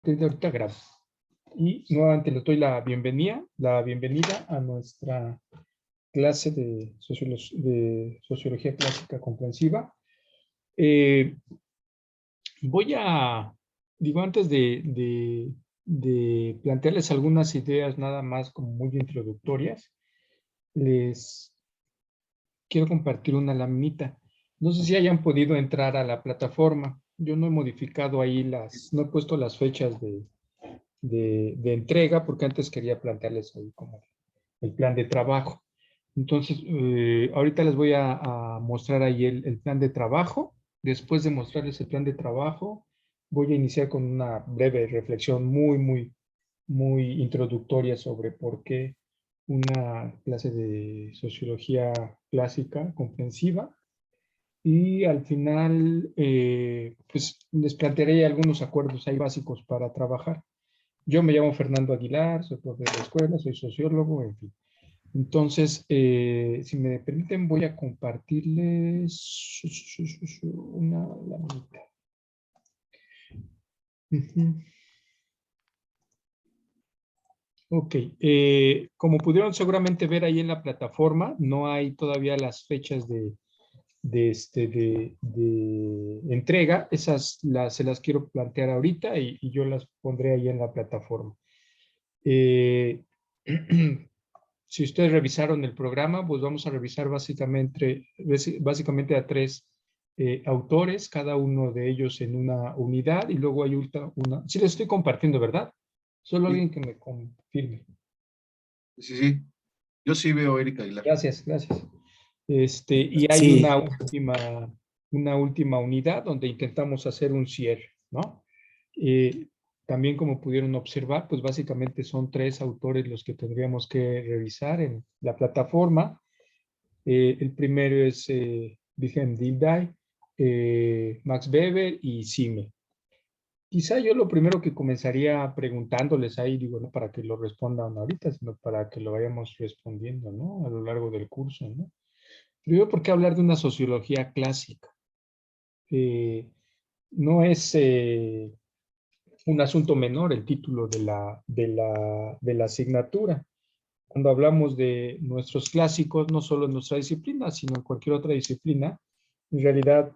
partir de ahorita grabo. Y nuevamente les doy la bienvenida a nuestra clase de Sociología Clásica Comprensiva. Voy a, antes de plantearles algunas ideas nada más como muy introductorias, les quiero compartir una laminita. No sé si hayan podido entrar a la plataforma. Yo no he modificado ahí no he puesto las fechas de entrega porque antes quería plantearles ahí como el plan de trabajo. Entonces, ahorita les voy a mostrar ahí el plan de trabajo. Después de mostrarles el plan de trabajo, voy a iniciar con una breve reflexión muy introductoria sobre por qué una clase de sociología clásica comprensiva. Y al final, pues les plantearé algunos acuerdos ahí básicos para trabajar. Yo me llamo Fernando Aguilar, soy profesor de la escuela, soy sociólogo, en fin. Entonces, si me permiten, voy a compartirles una laminita. Ok, como pudieron seguramente ver ahí en la plataforma, no hay todavía las fechas de entrega. Esas se las quiero plantear ahorita y yo las pondré ahí en la plataforma. Si ustedes revisaron el programa, pues vamos a revisar básicamente a 3 autores, cada uno de ellos en una unidad, y luego hay una. Sí, les estoy compartiendo, ¿verdad? Solo alguien que me confirme. Sí. Yo sí veo a Erika Aguilar. Gracias. Y hay Sí. una última unidad donde intentamos hacer un cierre, ¿no? También, como pudieron observar, pues básicamente son 3 autores los que tendríamos que revisar en la plataforma. El primero es Wilhelm Dilthey, Max Weber y Simmel. Quizá yo lo primero que comenzaría preguntándoles ahí, digo, no para que lo respondan ahorita, sino para que lo vayamos respondiendo, ¿no? A lo largo del curso, ¿no? Primero, ¿por qué hablar de una sociología clásica? No es un asunto menor el título de la asignatura. Cuando hablamos de nuestros clásicos, no solo en nuestra disciplina, sino en cualquier otra disciplina, en realidad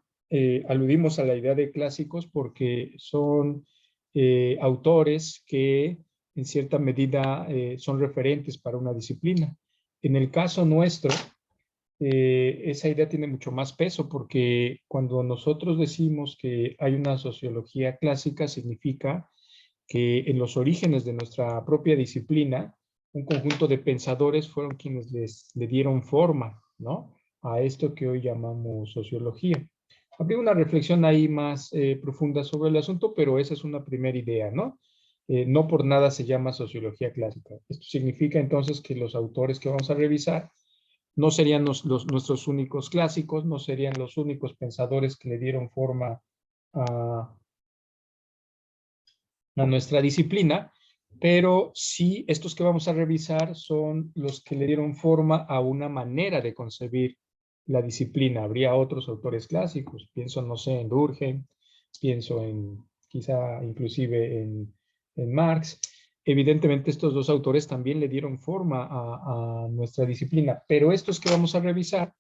aludimos a la idea de clásicos porque son autores que en cierta medida son referentes para una disciplina. En el caso nuestro, esa idea tiene mucho más peso porque cuando nosotros decimos que hay una sociología clásica, significa que en los orígenes de nuestra propia disciplina, un conjunto de pensadores fueron quienes le dieron forma, ¿no?, a esto que hoy llamamos sociología. Habría una reflexión ahí más profunda sobre el asunto, pero esa es una primera idea, ¿no? No por nada se llama sociología clásica. Esto significa entonces que los autores que vamos a revisar no serían nuestros únicos clásicos, no serían los únicos pensadores que le dieron forma a nuestra disciplina, pero sí estos que vamos a revisar son los que le dieron forma a una manera de concebir la disciplina. Habría otros autores clásicos, pienso, no sé, en Durkheim, pienso en, quizá inclusive en Marx. Evidentemente estos 2 autores también le dieron forma a nuestra disciplina, pero estos que vamos a revisar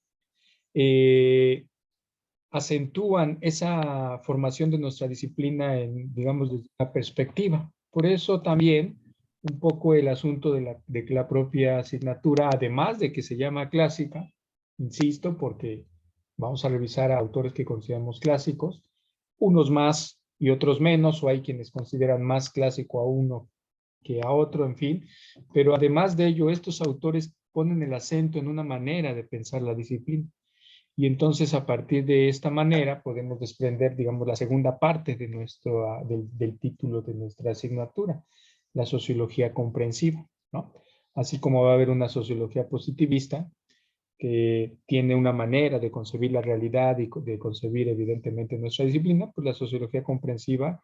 acentúan esa formación de nuestra disciplina en, digamos, desde una perspectiva. Por eso también un poco el asunto de que la propia asignatura, además de que se llama clásica, insisto, porque vamos a revisar a autores que consideramos clásicos, unos más y otros menos, o hay quienes consideran más clásico a uno que a otro, en fin, pero además de ello, estos autores ponen el acento en una manera de pensar la disciplina. Y entonces, a partir de esta manera, podemos desprender, digamos, la segunda parte de del título de nuestra asignatura, la sociología comprensiva, ¿no? Así como va a haber una sociología positivista, que tiene una manera de concebir la realidad y de concebir, evidentemente, nuestra disciplina, pues la sociología comprensiva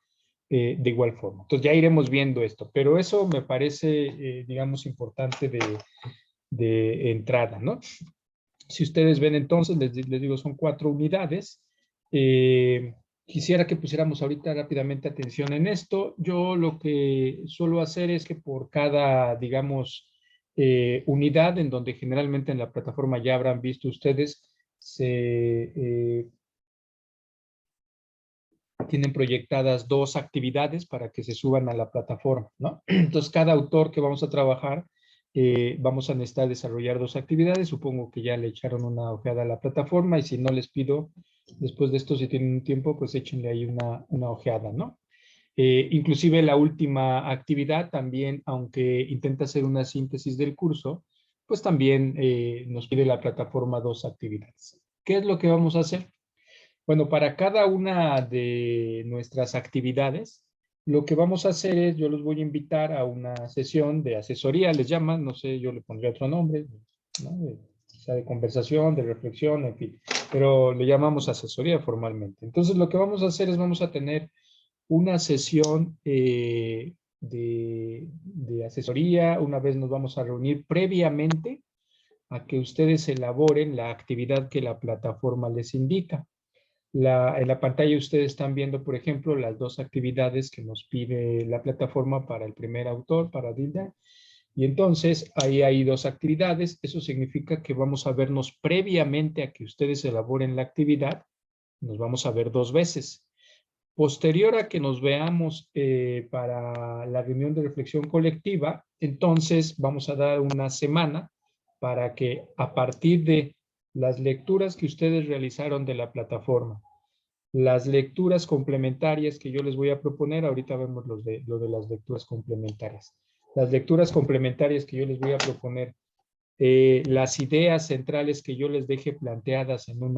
de igual forma. Entonces, ya iremos viendo esto, pero eso me parece, digamos, importante de entrada, ¿no? Si ustedes ven entonces, les digo, son 4 unidades. Quisiera que pusiéramos ahorita rápidamente atención en esto. Yo lo que suelo hacer es que por cada, digamos, unidad en donde generalmente en la plataforma ya habrán visto ustedes, tienen proyectadas 2 actividades para que se suban a la plataforma, ¿no? Entonces, cada autor que vamos a trabajar, vamos a necesitar desarrollar 2 actividades. Supongo que ya le echaron una ojeada a la plataforma y si no les pido, después de esto, si tienen un tiempo, pues échenle ahí una ojeada, ¿no? Inclusive la última actividad también, aunque intenta hacer una síntesis del curso, pues también nos pide la plataforma 2 actividades. ¿Qué es lo que vamos a hacer? Bueno, para cada una de nuestras actividades, lo que vamos a hacer es, yo los voy a invitar a una sesión de asesoría, les llaman, no sé, yo le pondré otro nombre, ¿no? Quizá de conversación, de reflexión, en fin, pero le llamamos asesoría formalmente. Entonces, lo que vamos a hacer es, vamos a tener una sesión de asesoría, una vez nos vamos a reunir previamente a que ustedes elaboren la actividad que la plataforma les indica. En la pantalla ustedes están viendo, por ejemplo, las 2 actividades que nos pide la plataforma para el primer autor, para Dilda. Y entonces, ahí hay 2 actividades. Eso significa que vamos a vernos previamente a que ustedes elaboren la actividad. Nos vamos a ver 2 veces. Posterior a que nos veamos para la reunión de reflexión colectiva, entonces vamos a dar una semana para que a partir de las lecturas que ustedes realizaron de la plataforma, las lecturas complementarias que yo les voy a proponer, ahorita vemos lo de las lecturas complementarias. Las lecturas complementarias que yo les voy a proponer, las ideas centrales que yo les deje planteadas en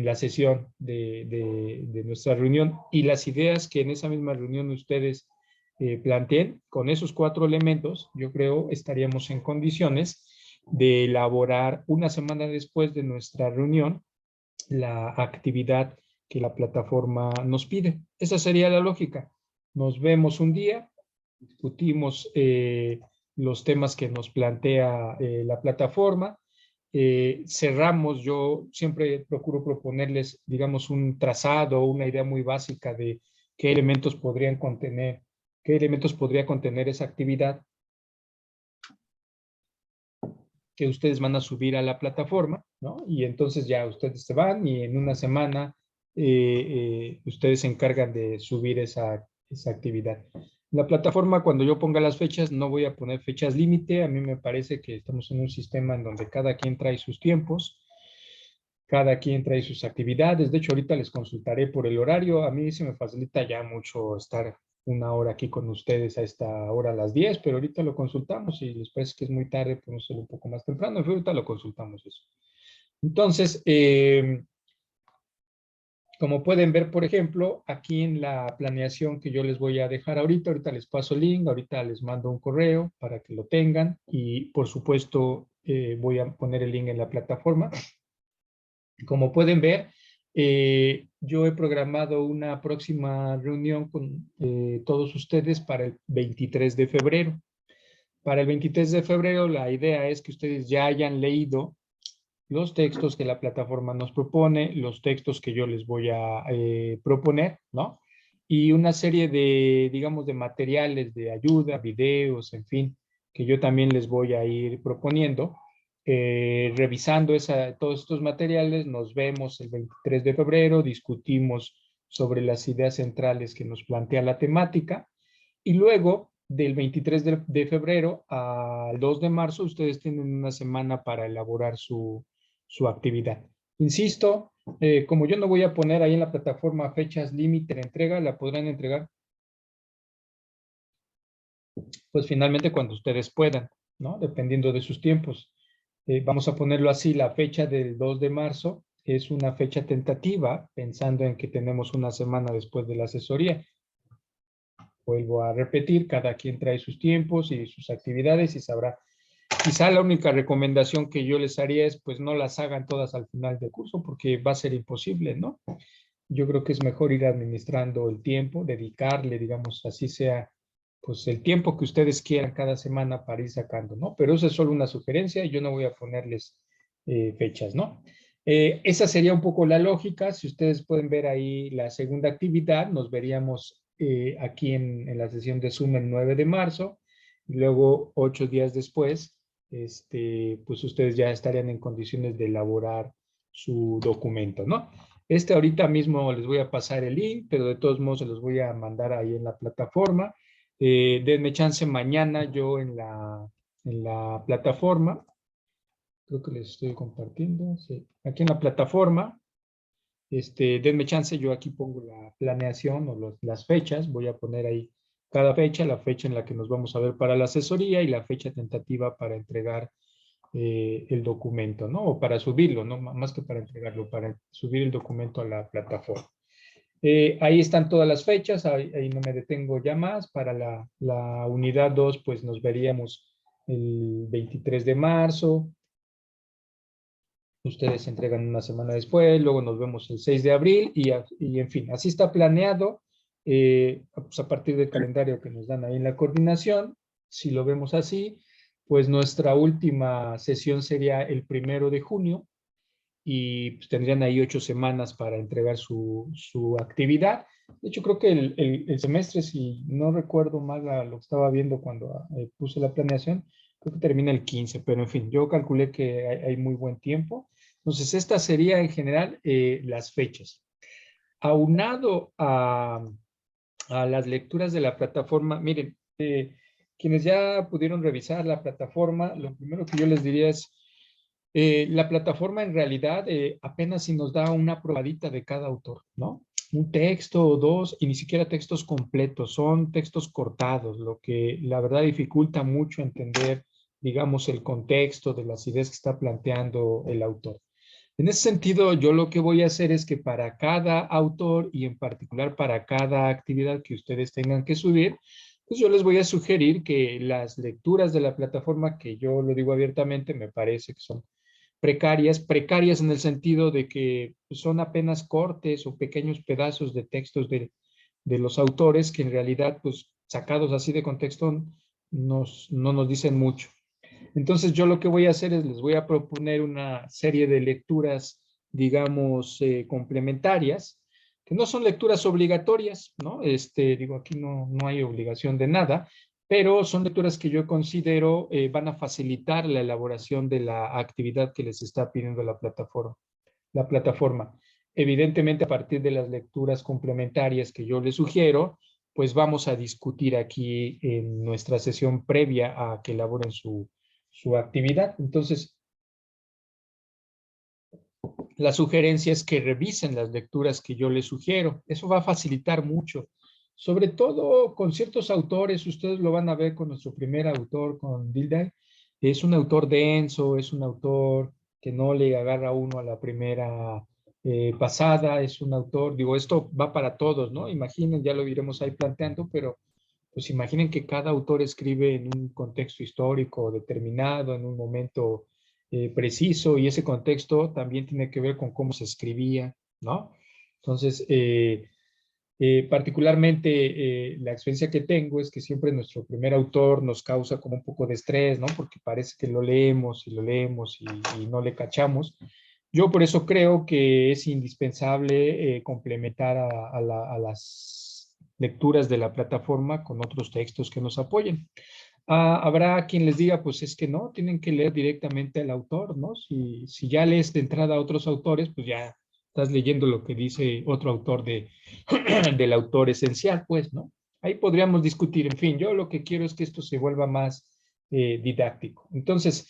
la sesión de nuestra reunión y las ideas que en esa misma reunión ustedes planteen, con esos 4 elementos, yo creo estaríamos en condiciones de elaborar una semana después de nuestra reunión la actividad que la plataforma nos pide. Esa sería la lógica. Nos vemos un día, discutimos los temas que nos plantea la plataforma, cerramos, yo siempre procuro proponerles, digamos, un trazado, una idea muy básica de qué elementos podría contener esa actividad que ustedes van a subir a la plataforma, ¿no? Y entonces ya ustedes se van y en una semana ustedes se encargan de subir esa actividad. La plataforma, cuando yo ponga las fechas, no voy a poner fechas límite. A mí me parece que estamos en un sistema en donde cada quien trae sus tiempos, cada quien trae sus actividades. De hecho, ahorita les consultaré por el horario. A mí se me facilita ya mucho estar una hora aquí con ustedes a esta hora a las 10, pero ahorita lo consultamos y les parece que es muy tarde, podemos hacerlo un poco más temprano, pero ahorita lo consultamos eso. Entonces, como pueden ver, por ejemplo, aquí en la planeación que yo les voy a dejar ahorita les paso el link, ahorita les mando un correo para que lo tengan y por supuesto voy a poner el link en la plataforma. Como pueden ver, yo he programado una próxima reunión con todos ustedes para el 23 de febrero. Para el 23 de febrero, la idea es que ustedes ya hayan leído los textos que la plataforma nos propone, los textos que yo les voy a proponer, ¿no? Y una serie de, digamos, de materiales de ayuda, videos, en fin, que yo también les voy a ir proponiendo. Revisando todos estos materiales, nos vemos el 23 de febrero, discutimos sobre las ideas centrales que nos plantea la temática y luego del 23 de febrero al 2 de marzo, ustedes tienen una semana para elaborar su actividad. Insisto, como yo no voy a poner ahí en la plataforma fechas límite de entrega, la podrán entregar pues finalmente cuando ustedes puedan, ¿no? Dependiendo de sus tiempos. Vamos a ponerlo así, la fecha del 2 de marzo es una fecha tentativa, pensando en que tenemos una semana después de la asesoría. Vuelvo a repetir, cada quien trae sus tiempos y sus actividades y sabrá. Quizá la única recomendación que yo les haría es, pues no las hagan todas al final del curso porque va a ser imposible, ¿no? Yo creo que es mejor ir administrando el tiempo, dedicarle, digamos, así sea, pues el tiempo que ustedes quieran cada semana para ir sacando, ¿no? Pero eso es solo una sugerencia y yo no voy a ponerles fechas, ¿no? Esa sería un poco la lógica. Si ustedes pueden ver ahí la segunda actividad, nos veríamos aquí en la sesión de Zoom el 9 de marzo. Y luego, 8 días después, pues ustedes ya estarían en condiciones de elaborar su documento, ¿no? Ahorita mismo les voy a pasar el link, pero de todos modos se los voy a mandar ahí en la plataforma. Denme chance mañana yo en la plataforma. Creo que les estoy compartiendo. Sí. Aquí en la plataforma, denme chance, yo aquí pongo la planeación o las fechas. Voy a poner ahí cada fecha, la fecha en la que nos vamos a ver para la asesoría y la fecha tentativa para entregar el documento, ¿no? O para subirlo, ¿no? Más que para entregarlo, para subir el documento a la plataforma. Ahí están todas las fechas, ahí no me detengo ya más. Para la unidad 2, pues nos veríamos el 23 de marzo. Ustedes se entregan una semana después, luego nos vemos el 6 de abril y en fin, así está planeado pues a partir del calendario que nos dan ahí en la coordinación. Si lo vemos así, pues nuestra última sesión sería el 1 de junio y pues tendrían ahí 8 semanas para entregar su actividad. De hecho, creo que el semestre, si no recuerdo mal lo que estaba viendo cuando puse la planeación, creo que termina el 15, pero en fin, yo calculé que hay muy buen tiempo. Entonces, esta sería en general las fechas. Aunado a las lecturas de la plataforma, miren, quienes ya pudieron revisar la plataforma, lo primero que yo les diría es, la plataforma en realidad apenas si nos da una probadita de cada autor, ¿no? Un texto o dos, y ni siquiera textos completos, son textos cortados, lo que la verdad dificulta mucho entender, digamos, el contexto de las ideas que está planteando el autor. En ese sentido, yo lo que voy a hacer es que para cada autor y en particular para cada actividad que ustedes tengan que subir, pues yo les voy a sugerir que las lecturas de la plataforma, que yo lo digo abiertamente, me parece que son precarias en el sentido de que son apenas cortes o pequeños pedazos de textos de los autores que en realidad, pues sacados así de contexto, no nos dicen mucho. Entonces yo lo que voy a hacer es les voy a proponer una serie de lecturas, digamos, complementarias, que no son lecturas obligatorias, ¿no? Digo, aquí no hay obligación de nada, pero son lecturas que yo considero van a facilitar la elaboración de la actividad que les está pidiendo la plataforma. Evidentemente, a partir de las lecturas complementarias que yo les sugiero, pues vamos a discutir aquí en nuestra sesión previa a que elaboren su actividad. Entonces, la sugerencia es que revisen las lecturas que yo les sugiero. Eso va a facilitar mucho. Sobre todo con ciertos autores, ustedes lo van a ver con nuestro primer autor, con Dilday. Es un autor denso, es un autor que no le agarra a uno a la primera pasada, es un autor, digo, esto va para todos, ¿no? Imaginen, ya lo iremos ahí planteando, pero pues imaginen que cada autor escribe en un contexto histórico determinado, en un momento preciso, y ese contexto también tiene que ver con cómo se escribía, ¿no? Entonces, particularmente la experiencia que tengo es que siempre nuestro primer autor nos causa como un poco de estrés, ¿no? Porque parece que lo leemos y no le cachamos. Yo por eso creo que es indispensable complementar a las lecturas de la plataforma con otros textos que nos apoyen. Habrá quien les diga, pues es que no, tienen que leer directamente al autor, ¿no? Si ya lees de entrada a otros autores, pues ya estás leyendo lo que dice otro autor del autor esencial, pues, ¿no? Ahí podríamos discutir. En fin, yo lo que quiero es que esto se vuelva más didáctico. Entonces,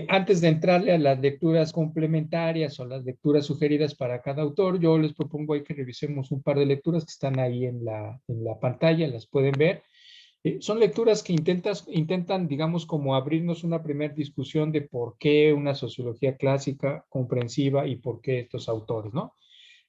antes de entrarle a las lecturas complementarias o las lecturas sugeridas para cada autor, yo les propongo ahí que revisemos un par de lecturas que están ahí en la pantalla, las pueden ver. Son lecturas que intentan, digamos, como abrirnos una primera discusión de por qué una sociología clásica comprensiva y por qué estos autores, ¿no?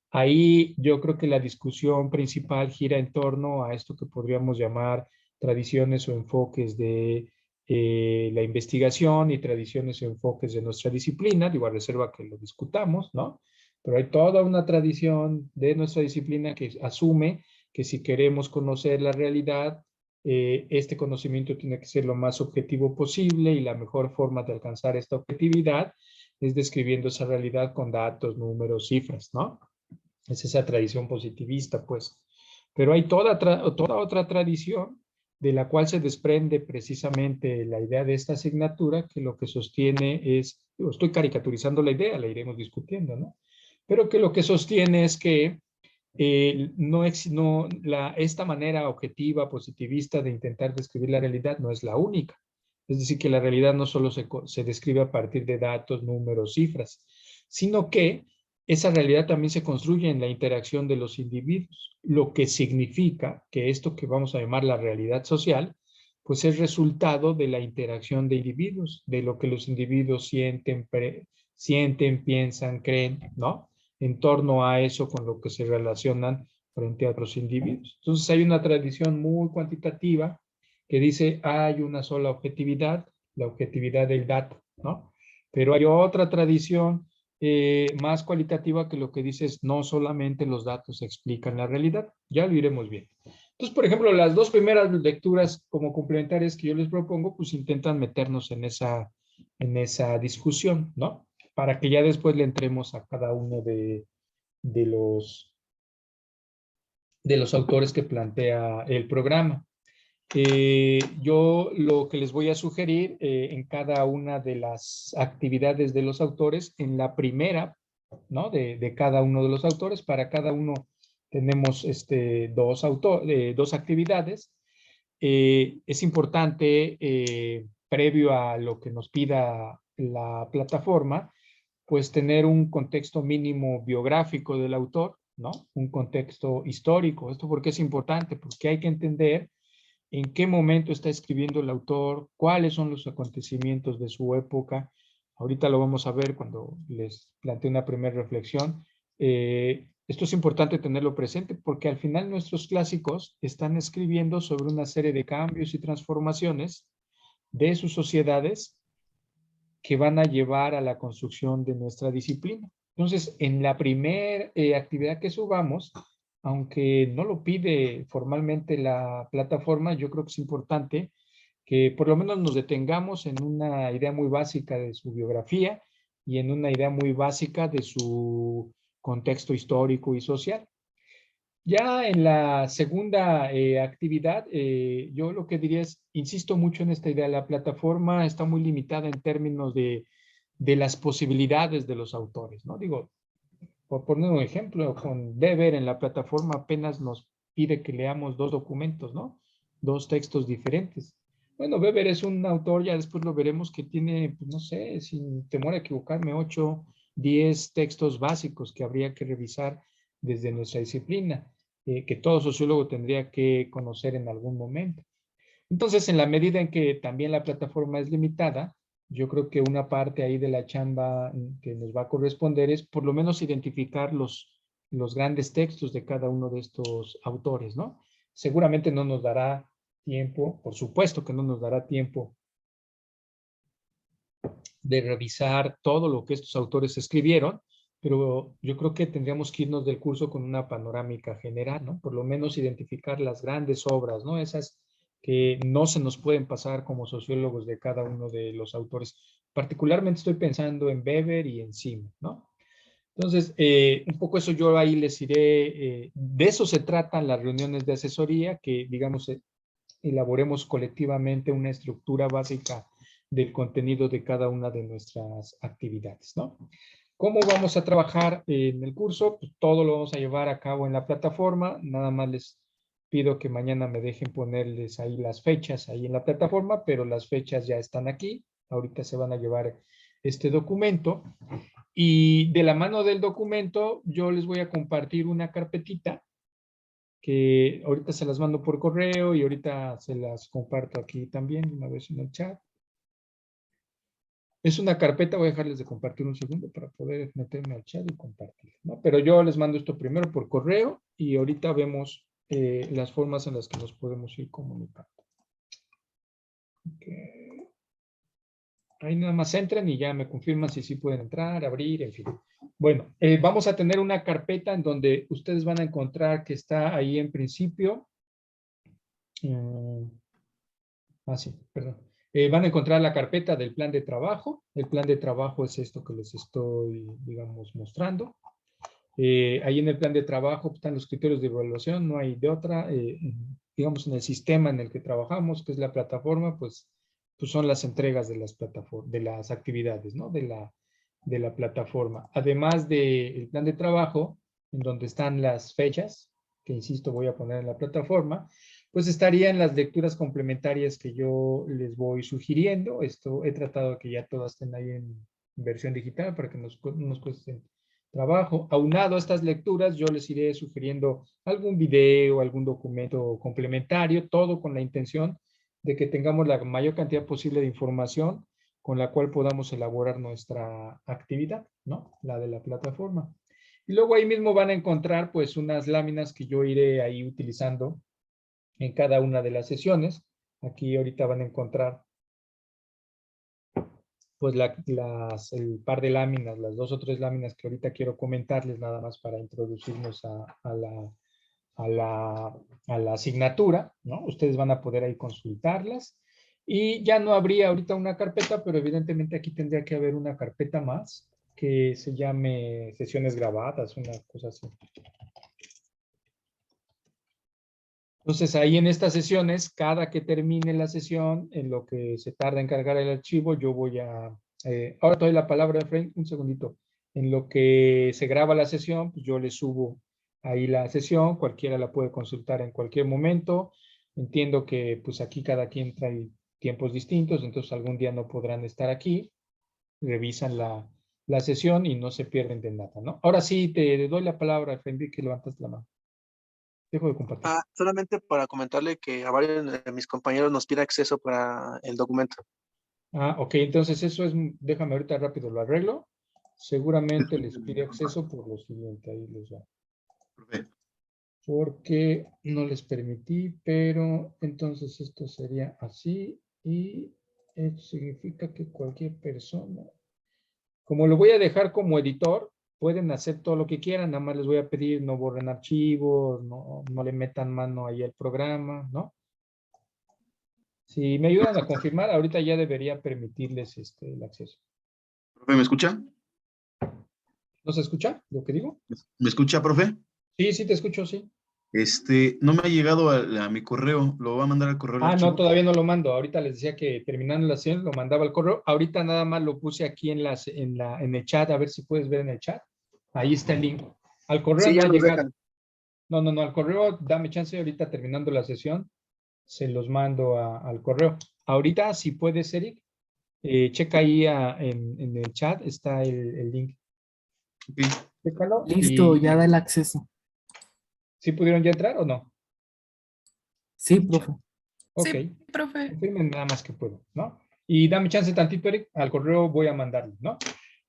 Ahí yo creo que la discusión principal gira en torno a esto que podríamos llamar tradiciones o enfoques de la investigación y tradiciones o enfoques de nuestra disciplina, digo, a reserva que lo discutamos, ¿no? Pero hay toda una tradición de nuestra disciplina que asume que si queremos conocer la realidad, este conocimiento tiene que ser lo más objetivo posible y la mejor forma de alcanzar esta objetividad es describiendo esa realidad con datos, números, cifras, ¿no? Es esa tradición positivista, pues. Pero hay toda otra tradición de la cual se desprende precisamente la idea de esta asignatura, que lo que sostiene es, estoy caricaturizando la idea, la iremos discutiendo, ¿no? Pero que lo que sostiene es que esta manera objetiva, positivista de intentar describir la realidad no es la única. Es decir, que la realidad no solo se describe a partir de datos, números, cifras, sino que esa realidad también se construye en la interacción de los individuos, lo que significa que esto que vamos a llamar la realidad social, pues es resultado de la interacción de individuos, de lo que los individuos sienten, piensan, creen, ¿no? En torno a eso con lo que se relacionan frente a otros individuos. Entonces hay una tradición muy cuantitativa que dice hay una sola objetividad, la objetividad del dato, ¿no? Pero hay otra tradición más cualitativa que lo que dice es no solamente los datos explican la realidad, ya lo iremos viendo. Entonces, por ejemplo, las dos primeras lecturas como complementarias que yo les propongo, pues intentan meternos en esa discusión, ¿no? Para que ya después le entremos a cada uno de los autores que plantea el programa. Yo lo que les voy a sugerir en cada una de las actividades de los autores, en la primera, ¿no? De cada uno de los autores, para cada uno tenemos dos actividades. Es importante, previo a lo que nos pida la plataforma, pues tener un contexto mínimo biográfico del autor, ¿no? Un contexto histórico. ¿Esto por qué es importante? Porque hay que entender en qué momento está escribiendo el autor, cuáles son los acontecimientos de su época. Ahorita lo vamos a ver cuando les plantee una primera reflexión. Esto es importante tenerlo presente porque al final nuestros clásicos están escribiendo sobre una serie de cambios y transformaciones de sus sociedades que van a llevar a la construcción de nuestra disciplina. Entonces, en la primera actividad que subamos, aunque no lo pide formalmente la plataforma, yo creo que es importante que por lo menos nos detengamos en una idea muy básica de su biografía y en una idea muy básica de su contexto histórico y social. Ya en la segunda actividad, yo lo que diría es, insisto mucho en esta idea, la plataforma está muy limitada en términos de las posibilidades de los autores, ¿no? Digo, por poner un ejemplo, con Weber en la plataforma apenas nos pide que leamos dos documentos, ¿no? Dos textos diferentes. Bueno, Weber es un autor, ya después lo veremos, que tiene, pues, no sé, sin temor a equivocarme, 8, 10 textos básicos que habría que revisar desde nuestra disciplina, que todo sociólogo tendría que conocer en algún momento. Entonces, en la medida en que también la plataforma es limitada, yo creo que una parte ahí de la chamba que nos va a corresponder es por lo menos identificar los grandes textos de cada uno de estos autores, ¿no? Seguramente no nos dará tiempo, por supuesto que no nos dará tiempo de revisar todo lo que estos autores escribieron, pero yo creo que tendríamos que irnos del curso con una panorámica general, ¿no? Por lo menos identificar las grandes obras, ¿no? Esas que no se nos pueden pasar como sociólogos de cada uno de los autores. Particularmente estoy pensando en Weber y en Simmel, ¿no? Entonces, un poco eso yo ahí les iré, de eso se tratan las reuniones de asesoría, que digamos elaboremos colectivamente una estructura básica del contenido de cada una de nuestras actividades, ¿no? ¿Cómo vamos a trabajar en el curso? Pues todo lo vamos a llevar a cabo en la plataforma. Nada más les pido que mañana me dejen ponerles ahí las fechas ahí en la plataforma, pero las fechas ya están aquí. Ahorita se van a llevar este documento. Y de la mano del documento, yo les voy a compartir una carpetita que ahorita se las mando por correo y ahorita se las comparto aquí también, una vez en el chat. Es una carpeta, voy a dejarles de compartir un segundo para poder meterme al chat y compartir, ¿no? Pero yo les mando esto primero por correo y ahorita vemos las formas en las que nos podemos ir comunicando. Okay. Ahí nada más entran y ya me confirman si sí pueden entrar, abrir, en fin. Bueno, vamos a tener una carpeta en donde ustedes van a encontrar que está ahí en principio. Sí, perdón. Van a encontrar la carpeta del plan de trabajo. El plan de trabajo es esto que les estoy, digamos, mostrando. Ahí en el plan de trabajo están los criterios de evaluación, no hay de otra. Digamos, en el sistema en el que trabajamos, que es la plataforma, pues son las entregas de las plataformas, de las actividades, ¿no? De la plataforma. Además del plan de trabajo, en donde están las fechas, que insisto voy a poner en la plataforma, pues estarían las lecturas complementarias que yo les voy sugiriendo. Esto he tratado de que ya todas estén ahí en versión digital para que no nos cuesten trabajo. Aunado a estas lecturas, yo les iré sugiriendo algún video, algún documento complementario, todo con la intención de que tengamos la mayor cantidad posible de información con la cual podamos elaborar nuestra actividad, ¿no? La de la plataforma. Y luego ahí mismo van a encontrar pues unas láminas que yo iré ahí utilizando en cada una de las sesiones. Aquí ahorita van a encontrar pues el par de láminas, las 2 o 3 láminas que ahorita quiero comentarles nada más para introducirnos a la asignatura, ¿no? Ustedes van a poder ahí consultarlas. Y ya no habría ahorita una carpeta, pero evidentemente aquí tendría que haber una carpeta más que se llame sesiones grabadas, una cosa así. Entonces ahí en estas sesiones, cada que termine la sesión, en lo que se tarda en cargar el archivo, yo voy a... ahora te doy la palabra, Efraín, un segundito. En lo que se graba la sesión, pues yo le subo ahí la sesión, cualquiera la puede consultar en cualquier momento. Entiendo que pues aquí cada quien trae tiempos distintos, entonces algún día no podrán estar aquí, revisan la sesión y no se pierden de nada, ¿no? Ahora sí, te doy la palabra, Efraín, que levantas la mano. Dejo de compartir. Solamente para comentarle que a varios de mis compañeros nos pide acceso para el documento. Ok, entonces eso es, déjame ahorita rápido lo arreglo. Seguramente les pide acceso por lo siguiente, ahí les va. Profe, Porque no les permití, pero entonces esto sería así y esto significa que cualquier persona, como lo voy a dejar como editor, pueden hacer todo lo que quieran, nada más les voy a pedir no borren archivos, no le metan mano ahí al programa, ¿no? Si me ayudan a confirmar, ahorita ya debería permitirles el acceso. profe, ¿me escucha? ¿No se escucha lo que digo? ¿Me escucha, profe? Sí, sí te escucho, sí. No me ha llegado a mi correo. ¿Lo va a mandar al correo el No, archivo? todavía no lo mando. Ahorita les decía que terminando la sesión lo mandaba al correo. Ahorita nada más lo puse aquí en el chat, a ver si puedes ver en el chat. Ahí está el link. Al correo Sí, no ya ha nos llegado. dejan. No, al correo, dame chance ahorita terminando la sesión, se los mando al correo. Ahorita, si puedes, Eric, checa ahí en el chat, está el link. Ok. Chécalo. Listo, Y ya da el acceso. ¿sí pudieron ya entrar o no? Sí, profe. Ok. Sí, profe. Confirmen nada más que puedo, ¿no? Y dame chance tantito, Eric, al correo voy a mandarlo, ¿no?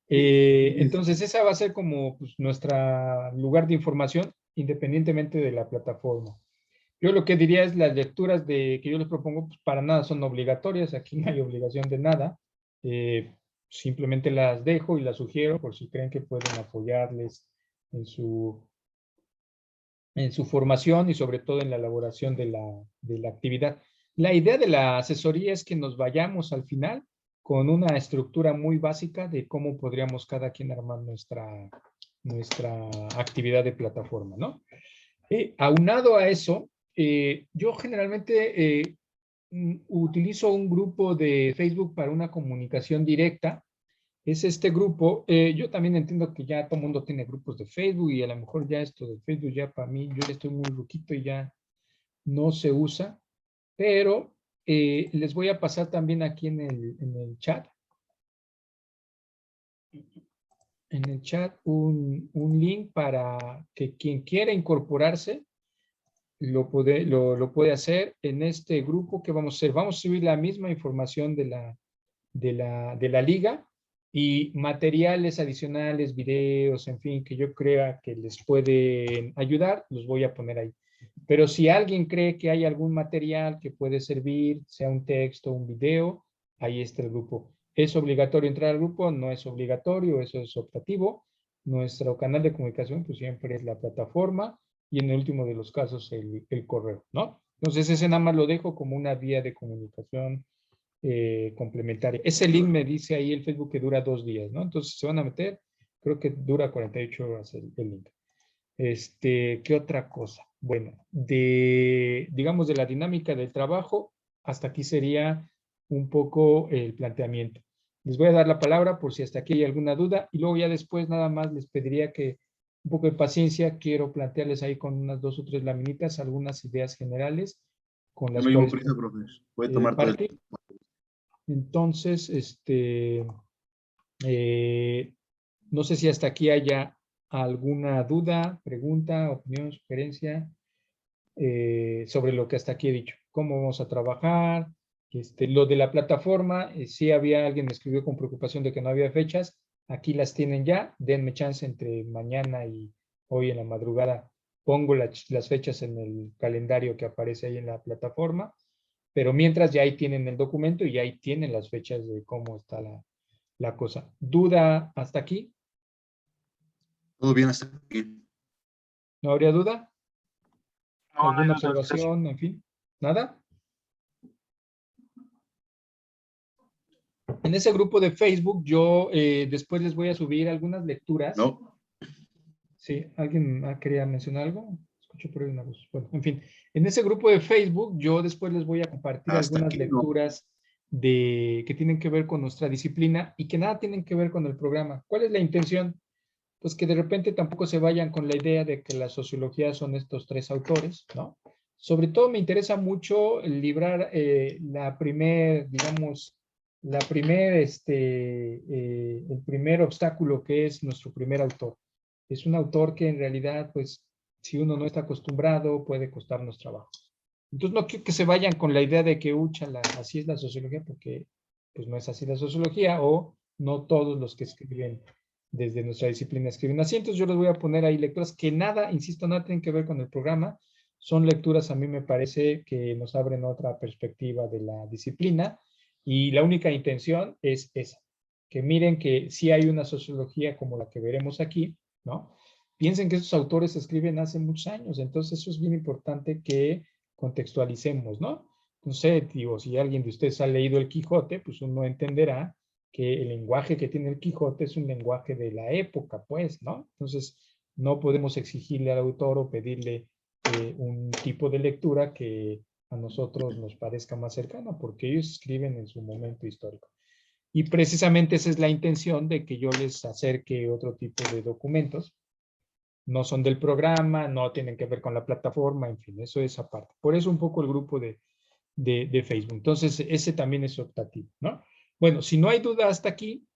Entonces, esa va a ser como pues, nuestra lugar de información, independientemente de la plataforma. Yo lo que diría es las lecturas que yo les propongo, pues para nada son obligatorias, aquí no hay obligación de nada. Simplemente las dejo y las sugiero por si creen que pueden apoyarles en su formación y sobre todo en la elaboración de la actividad. La idea de la asesoría es que nos vayamos al final con una estructura muy básica de cómo podríamos cada quien armar nuestra actividad de plataforma, ¿no? Aunado a eso, yo generalmente utilizo un grupo de Facebook para una comunicación directa. Es este grupo, yo también entiendo que ya todo el mundo tiene grupos de Facebook y a lo mejor ya esto de Facebook ya para mí, yo ya estoy muy ruquito y ya no se usa, pero les voy a pasar también aquí en el chat. En el chat un link para que quien quiera incorporarse lo puede hacer en este grupo que vamos a hacer. Vamos a subir la misma información de la liga y materiales adicionales, videos, en fin, que yo crea que les pueden ayudar, los voy a poner ahí. Pero si alguien cree que hay algún material que puede servir, sea un texto, un video, ahí está el grupo. ¿Es obligatorio entrar al grupo? No es obligatorio, eso es optativo. Nuestro canal de comunicación pues siempre es la plataforma y en el último de los casos el correo, ¿no? Entonces ese nada más lo dejo como una vía de comunicación complementaria. Ese link me dice ahí el Facebook que dura 2 días, ¿no? Entonces se van a meter, creo que dura 48 horas el link. ¿Qué otra cosa? Bueno, digamos, de la dinámica del trabajo, hasta aquí sería un poco el planteamiento. Les voy a dar la palabra por si hasta aquí hay alguna duda y luego ya después nada más les pediría que un poco de paciencia. Quiero plantearles ahí con unas 2 o 3 laminitas algunas ideas generales con No las me llevo cuales prisa, profe. Voy a tomar todo el partir. Entonces, no sé si hasta aquí haya alguna duda, pregunta, opinión, sugerencia sobre lo que hasta aquí he dicho. ¿Cómo vamos a trabajar? Lo de la plataforma, sí había alguien me escribió con preocupación de que no había fechas. Aquí las tienen ya. Denme chance entre mañana y hoy en la madrugada. Pongo las fechas en el calendario que aparece ahí en la plataforma. Pero mientras ya ahí tienen el documento y ya ahí tienen las fechas de cómo está la cosa. ¿Duda hasta aquí? Todo bien hasta aquí. ¿No habría duda? No, no hay ¿Alguna dudas, gracias. observación? En fin, ¿nada? En ese grupo de Facebook yo después les voy a subir algunas lecturas. No, Sí, ¿alguien quería mencionar algo? Escucho por ahí una voz. Bueno, en fin, en ese grupo de Facebook yo después les voy a compartir hasta algunas aquí no. lecturas que tienen que ver con nuestra disciplina y que nada tienen que ver con el programa. ¿Cuál es la intención? Pues que de repente tampoco se vayan con la idea de que la sociología son estos 3 autores, ¿no? Sobre todo me interesa mucho librar digamos, el primer obstáculo que es nuestro primer autor. Es un autor que en realidad, pues, si uno no está acostumbrado, puede costarnos trabajo. Entonces no quiero que se vayan con la idea de que, así es la sociología, porque pues no es así la sociología, o no todos los que escriben desde nuestra disciplina escriben así. Entonces yo les voy a poner ahí lecturas que nada, insisto, nada tienen que ver con el programa. Son lecturas, a mí me parece, que nos abren otra perspectiva de la disciplina y la única intención es esa, que miren que sí hay una sociología como la que veremos aquí, ¿no? Piensen que estos autores escriben hace muchos años, entonces eso es bien importante que contextualicemos, ¿no? No sé, digo, si alguien de ustedes ha leído El Quijote, pues uno entenderá que el lenguaje que tiene el Quijote es un lenguaje de la época, pues, ¿no? Entonces, no podemos exigirle al autor o pedirle un tipo de lectura que a nosotros nos parezca más cercana, porque ellos escriben en su momento histórico. Y precisamente esa es la intención de que yo les acerque otro tipo de documentos. No son del programa, no tienen que ver con la plataforma, en fin, eso es aparte. Por eso un poco el grupo de Facebook. Entonces, ese también es optativo, ¿no? Bueno, si no hay duda hasta aquí,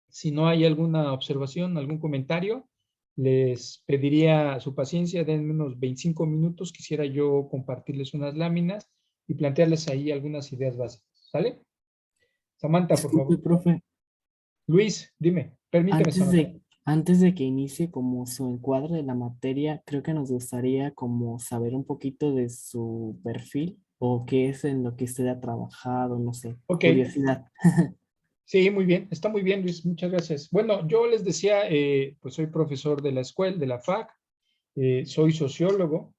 si no hay alguna observación, algún comentario, les pediría su paciencia, denme unos 25 minutos, quisiera yo compartirles unas láminas y plantearles ahí algunas ideas básicas, ¿sale? Samantha, por Disculpe, favor. profe. Luis, dime, permíteme, Antes Samantha. de, antes de que inicie como su encuadre de la materia, creo que nos gustaría como saber un poquito de su perfil o qué es en lo que usted ha trabajado, no sé, Ok, curiosidad. sí, muy bien, está muy bien, Luis, muchas gracias. Bueno, yo les decía, pues soy profesor de la escuela, de la FAC, soy sociólogo,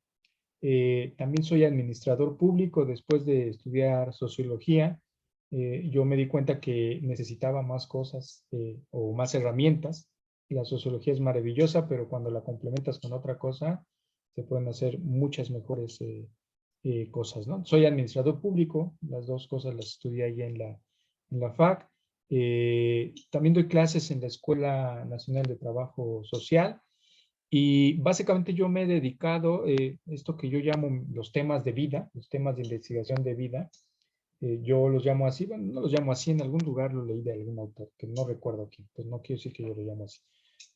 también soy administrador público después de estudiar sociología. Yo me di cuenta que necesitaba más cosas o más herramientas. La sociología es maravillosa, pero cuando la complementas con otra cosa, se pueden hacer muchas mejores cosas, ¿no? Soy administrador público, las dos cosas las estudié ahí en la FAC. También doy clases en la Escuela Nacional de Trabajo Social y básicamente yo me he dedicado esto que yo llamo los temas de vida, los temas de investigación de vida. Yo los llamo así, bueno, no los llamo así, en algún lugar lo leí de algún autor, que no recuerdo aquí, pues no quiero decir que yo lo llamo así.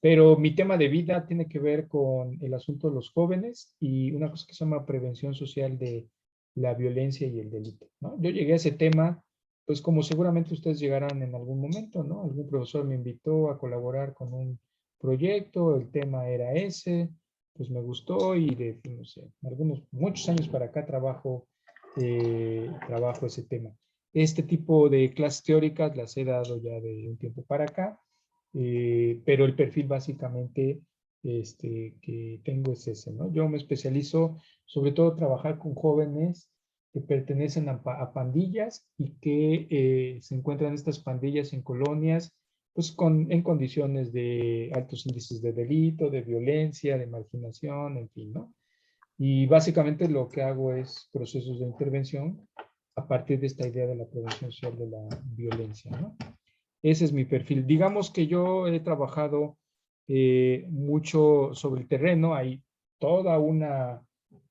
Pero mi tema de vida tiene que ver con el asunto de los jóvenes y una cosa que se llama prevención social de la violencia y el delito, ¿no? Yo llegué a ese tema, pues como seguramente ustedes llegarán en algún momento, ¿no? Algún profesor me invitó a colaborar con un proyecto, el tema era ese, pues me gustó y de, no sé, muchos años para acá trabajo ese tema. Este tipo de clases teóricas las he dado ya de un tiempo para acá, pero el perfil básicamente que tengo es ese, ¿no? Yo me especializo sobre todo trabajar con jóvenes que pertenecen a pandillas y que se encuentran estas pandillas en colonias, pues en condiciones de altos índices de delito, de violencia, de marginación, en fin, ¿no? Y básicamente lo que hago es procesos de intervención a partir de esta idea de la prevención social de la violencia, ¿no? Ese es mi perfil. Digamos que yo he trabajado mucho sobre el terreno. Hay toda una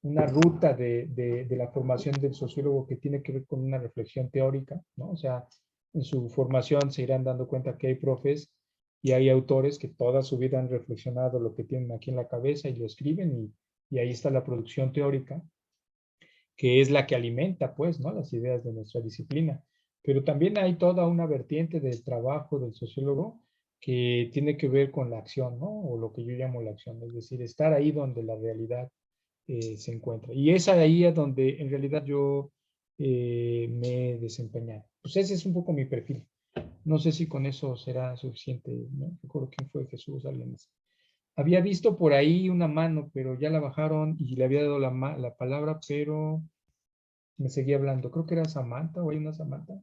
ruta de la formación del sociólogo que tiene que ver con una reflexión teórica, ¿no? O sea, en su formación se irán dando cuenta que hay profes y hay autores que toda su vida han reflexionado lo que tienen aquí en la cabeza y lo escriben y ahí está la producción teórica, que es la que alimenta, pues, ¿no? Las ideas de nuestra disciplina. Pero también hay toda una vertiente del trabajo del sociólogo que tiene que ver con la acción, ¿no? O lo que yo llamo la acción, es decir, estar ahí donde la realidad se encuentra. Y es ahí a donde en realidad yo me he desempeñado. Pues ese es un poco mi perfil. No sé si con eso será suficiente, ¿no? Recuerdo quién fue Jesús, alguien más. Había visto por ahí una mano, pero ya la bajaron y le había dado la palabra, pero me seguía hablando. Creo que era Samantha o hay una Samantha.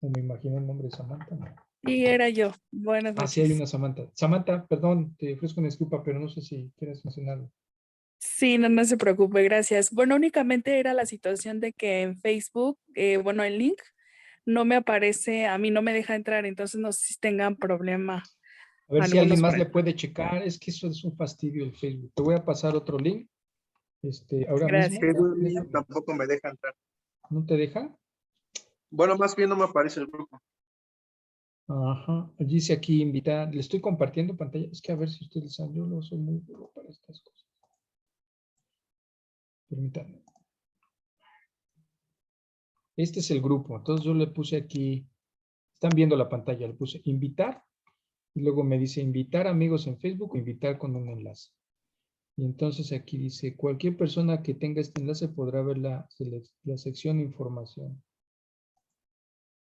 O me imagino el nombre de Samantha. ¿No? Sí, era yo. Buenas Ah, sí, hay noches. una Samantha. Samantha, perdón, te ofrezco una disculpa, pero no sé si quieres mencionarlo. Sí, no, no se preocupe, gracias. Bueno, únicamente era la situación de que en Facebook, bueno, el link no me aparece, a mí no me deja entrar, entonces no sé si tengan problema A ver si alguien algunos más por le ahí. puede checar. Es que eso es un fastidio el Facebook. Te voy a pasar otro link. Ahora mismo. Gracias. Facebook tampoco me deja entrar. ¿No te deja? Bueno, más bien no me aparece el grupo. Ajá. Dice aquí invitar. Le estoy compartiendo pantalla. Es que a ver si ustedes saben. Yo no soy muy duro para estas cosas. Permítanme. Este es el grupo. Entonces yo le puse aquí. Están viendo la pantalla. Le puse invitar. Y luego me dice invitar amigos en Facebook o invitar con un enlace. Y entonces aquí dice, cualquier persona que tenga este enlace podrá ver la sección información.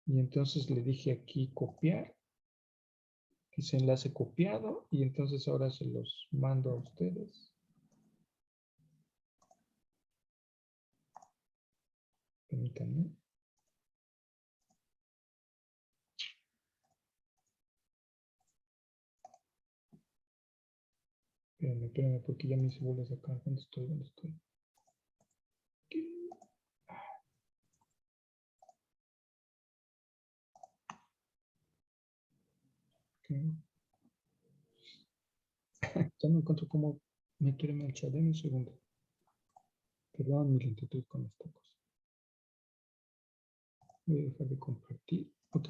Y entonces le dije aquí copiar. Dice enlace copiado. Y entonces ahora se los mando a ustedes. Permítanme. Espérenme, porque ya me hice bolas acá. ¿Dónde estoy? ¿Dónde estoy? Aquí. Ya no encuentro cómo meterme al chat. Deme un segundo. Perdón mi lentitud con esta cosa. Voy a dejar de compartir. Ok.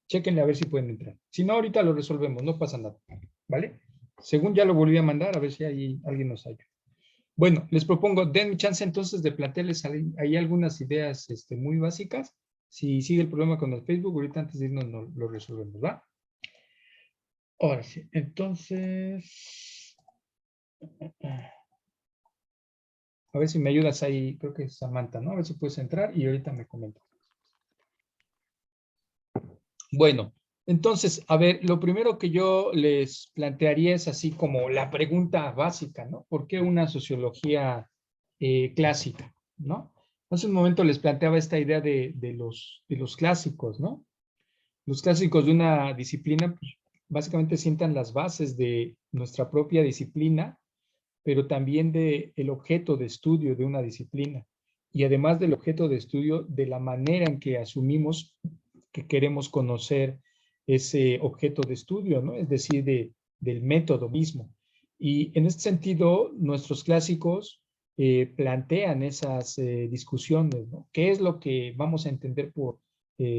Chéquenle a ver si pueden entrar. Si no, ahorita lo resolvemos. No pasa nada. ¿Vale? Según ya lo volví a mandar, a ver si hay alguien nos ayuda. Bueno, les propongo, denme chance entonces de plantearles ahí algunas ideas muy básicas. Si sigue el problema con el Facebook, ahorita antes de irnos lo resolvemos, ¿va? Ahora sí, entonces, a ver si me ayudas ahí, creo que es Samantha, ¿no? A ver si puedes entrar y ahorita me comentas. Bueno, entonces, a ver, lo primero que yo les plantearía es así como la pregunta básica, ¿no? ¿Por qué una sociología clásica, ¿no? Hace un momento les planteaba esta idea de los clásicos, ¿no? Los clásicos de una disciplina, pues, básicamente sientan las bases de nuestra propia disciplina, pero también del objeto de estudio de una disciplina. Y además del objeto de estudio, de la manera en que asumimos que queremos conocer ese objeto de estudio, ¿no? Es decir, del método mismo. Y en este sentido, nuestros clásicos plantean esas discusiones, ¿no? ¿Qué es lo que vamos a entender por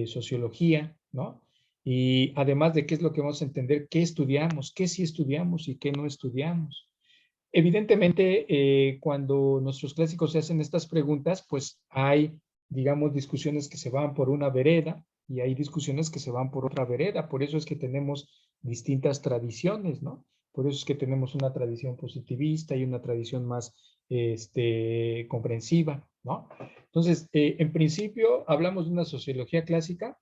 sociología, ¿no? Y además de qué es lo que vamos a entender, qué estudiamos, qué sí estudiamos y qué no estudiamos. Evidentemente, cuando nuestros clásicos se hacen estas preguntas, pues hay, digamos, discusiones que se van por una vereda y hay discusiones que se van por otra vereda. Por eso es que tenemos distintas tradiciones, ¿no? Por eso es que tenemos una tradición positivista y una tradición más comprensiva, ¿no? Entonces, en principio, hablamos de una sociología clásica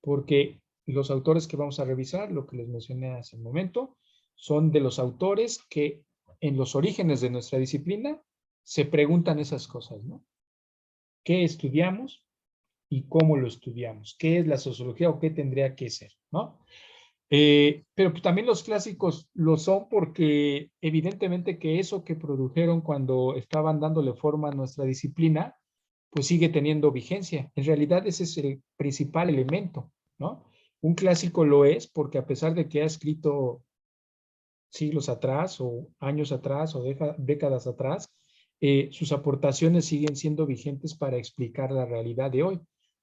porque los autores que vamos a revisar, lo que les mencioné hace un momento, son de los autores que en los orígenes de nuestra disciplina se preguntan esas cosas, ¿no? ¿Qué estudiamos y cómo lo estudiamos? ¿Qué es la sociología o qué tendría que ser, ¿no? Pero pues también los clásicos lo son porque evidentemente que eso que produjeron cuando estaban dándole forma a nuestra disciplina, pues sigue teniendo vigencia. En realidad ese es el principal elemento, ¿no? Un clásico lo es porque a pesar de que ha escrito siglos atrás o años atrás o décadas atrás, sus aportaciones siguen siendo vigentes para explicar la realidad de hoy.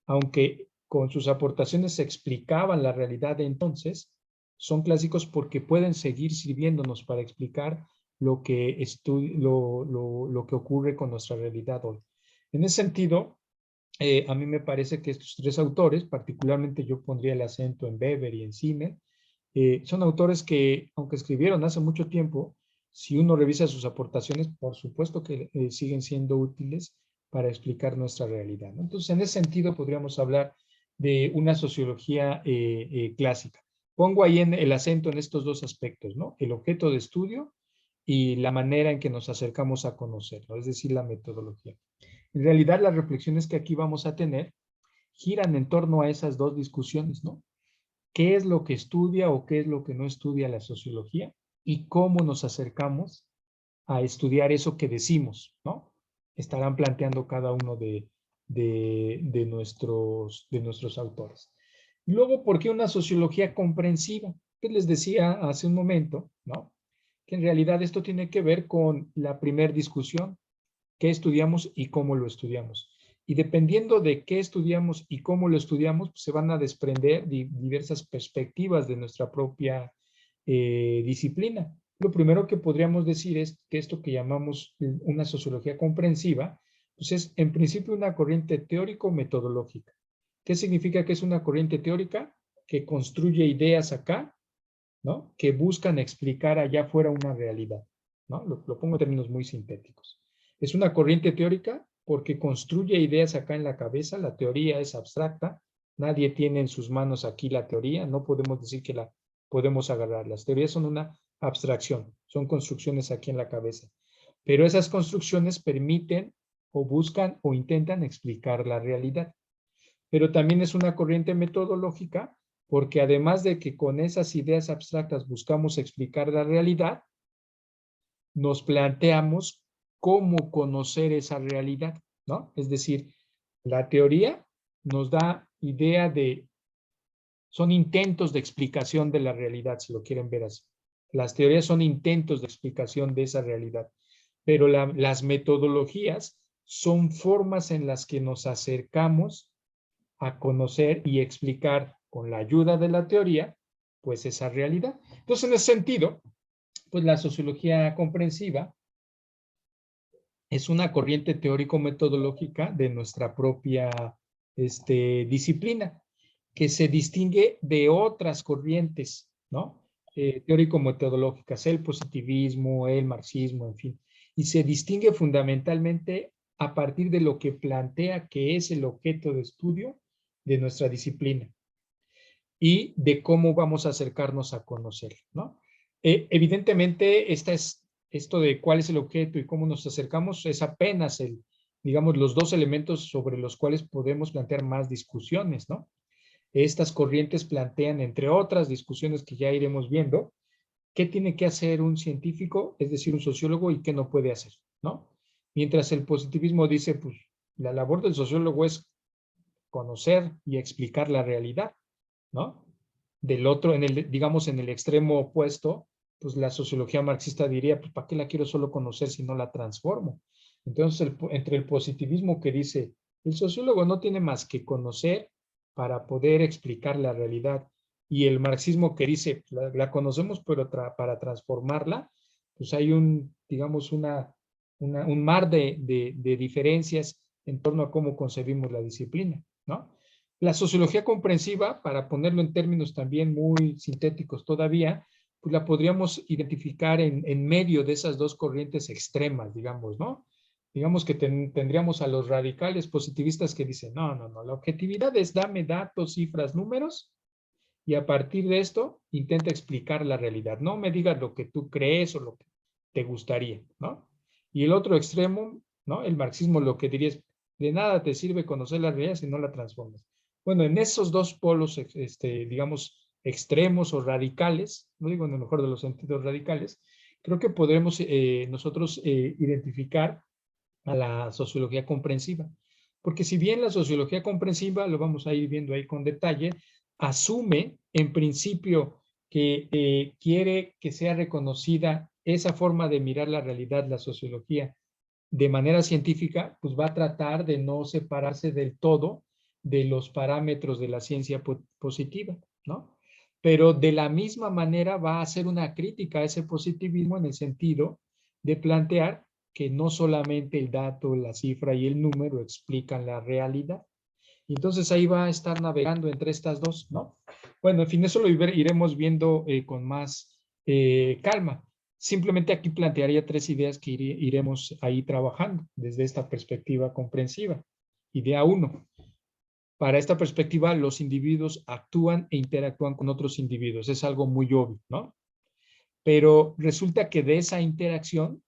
Aunque con sus aportaciones se explicaban la realidad de entonces, son clásicos porque pueden seguir sirviéndonos para explicar lo que, lo que ocurre con nuestra realidad hoy. En ese sentido, a mí me parece que estos tres autores, particularmente yo pondría el acento en Weber y en Simmel, son autores que, aunque escribieron hace mucho tiempo, si uno revisa sus aportaciones, por supuesto que siguen siendo útiles para explicar nuestra realidad, ¿no? Entonces, en ese sentido, podríamos hablar de una sociología clásica. Pongo ahí el acento en estos dos aspectos, ¿no? El objeto de estudio y la manera en que nos acercamos a conocerlo, es decir, la metodología. En realidad, las reflexiones que aquí vamos a tener giran en torno a esas dos discusiones, ¿no? ¿Qué es lo que estudia o qué es lo que no estudia la sociología? Y cómo nos acercamos a estudiar eso que decimos, ¿no? Estarán planteando cada uno de nuestros autores. Y luego, ¿por qué una sociología comprensiva? Que les decía hace un momento, ¿no? Que en realidad esto tiene que ver con la primera discusión, qué estudiamos y cómo lo estudiamos. Y dependiendo de qué estudiamos y cómo lo estudiamos, pues se van a desprender diversas perspectivas de nuestra propia disciplina. Lo primero que podríamos decir es que esto que llamamos una sociología comprensiva, pues es en principio una corriente teórico-metodológica. ¿Qué significa que es una corriente teórica? Que construye ideas acá, ¿no? Que buscan explicar allá afuera una realidad, ¿no? Lo pongo en términos muy sintéticos. Es una corriente teórica porque construye ideas acá en la cabeza, la teoría es abstracta, nadie tiene en sus manos aquí la teoría, no podemos decir que la podemos agarrar. Las teorías son una abstracción, son construcciones aquí en la cabeza. Pero esas construcciones permiten o buscan o intentan explicar la realidad. Pero también es una corriente metodológica porque además de que con esas ideas abstractas buscamos explicar la realidad, nos planteamos cómo conocer esa realidad, ¿no? Es decir, la teoría nos da idea de, son intentos de explicación de la realidad, si lo quieren ver así. Las teorías son intentos de explicación de esa realidad, pero las metodologías son formas en las que nos acercamos a conocer y explicar con la ayuda de la teoría, pues esa realidad. Entonces, en ese sentido, pues la sociología comprensiva es una corriente teórico-metodológica de nuestra propia disciplina, que se distingue de otras corrientes, ¿no? Teórico-metodológicas, el positivismo, el marxismo, en fin. Y se distingue fundamentalmente a partir de lo que plantea que es el objeto de estudio de nuestra disciplina y de cómo vamos a acercarnos a conocerlo, ¿no? Evidentemente, esto de cuál es el objeto y cómo nos acercamos es apenas digamos, los dos elementos sobre los cuales podemos plantear más discusiones, ¿no? Estas corrientes plantean, entre otras discusiones que ya iremos viendo, qué tiene que hacer un científico, es decir, un sociólogo, y qué no puede hacer, ¿no? Mientras el positivismo dice, pues, la labor del sociólogo es conocer y explicar la realidad, ¿no? Del otro, digamos, en el extremo opuesto, pues la sociología marxista diría, pues, ¿para qué la quiero solo conocer si no la transformo? Entonces, entre el positivismo que dice, el sociólogo no tiene más que conocer para poder explicar la realidad, y el marxismo que dice, la conocemos, pero para transformarla, pues hay digamos, un mar de diferencias en torno a cómo concebimos la disciplina, ¿no? La sociología comprensiva, para ponerlo en términos también muy sintéticos todavía, pues la podríamos identificar en medio de esas dos corrientes extremas, digamos, ¿no? Digamos que tendríamos a los radicales positivistas que dicen, no, la objetividad es dame datos, cifras, números, y a partir de esto intenta explicar la realidad. No me digas lo que tú crees o lo que te gustaría, ¿no? Y el otro extremo, ¿no? El marxismo lo que diría es, de nada te sirve conocer la realidad si no la transformas. Bueno, en esos dos polos, digamos, extremos o radicales, no digo en el mejor de los sentidos radicales, creo que podremos nosotros identificar a la sociología comprensiva. Porque si bien la sociología comprensiva, lo vamos a ir viendo ahí con detalle, asume en principio que quiere que sea reconocida esa forma de mirar la realidad, la sociología, de manera científica, pues va a tratar de no separarse del todo de los parámetros de la ciencia positiva, ¿no? Pero de la misma manera va a hacer una crítica a ese positivismo en el sentido de plantear que no solamente el dato, la cifra y el número explican la realidad. Y entonces ahí va a estar navegando entre estas dos, ¿no? Bueno, en fin, eso lo iremos viendo con más calma. Simplemente aquí plantearía tres ideas que iremos ahí trabajando desde esta perspectiva comprensiva. Idea 1. Para esta perspectiva, los individuos actúan e interactúan con otros individuos. Es algo muy obvio, ¿no? Pero resulta que de esa interacción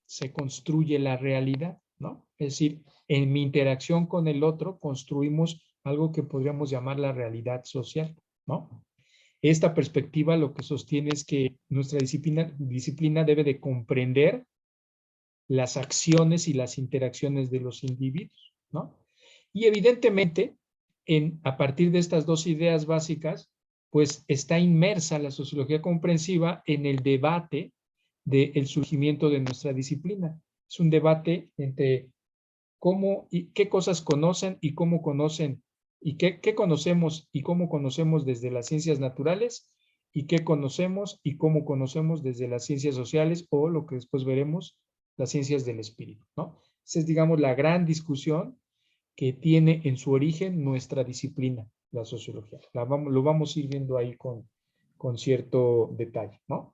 se construye la realidad, ¿no? Es decir, en mi interacción con el otro construimos algo que podríamos llamar la realidad social, ¿no? Esta perspectiva lo que sostiene es que nuestra disciplina debe de comprender las acciones y las interacciones de los individuos, ¿no? Y evidentemente, a partir de estas dos ideas básicas, pues está inmersa la sociología comprensiva en el debate del surgimiento de nuestra disciplina. Es un debate entre cómo y qué cosas conocen y cómo conocen, y qué conocemos y cómo conocemos desde las ciencias naturales, y qué conocemos y cómo conocemos desde las ciencias sociales, o lo que después veremos, las ciencias del espíritu, ¿no? Esa es, digamos, la gran discusión que tiene en su origen nuestra disciplina, la sociología. Lo vamos a ir viendo ahí con cierto detalle, ¿no?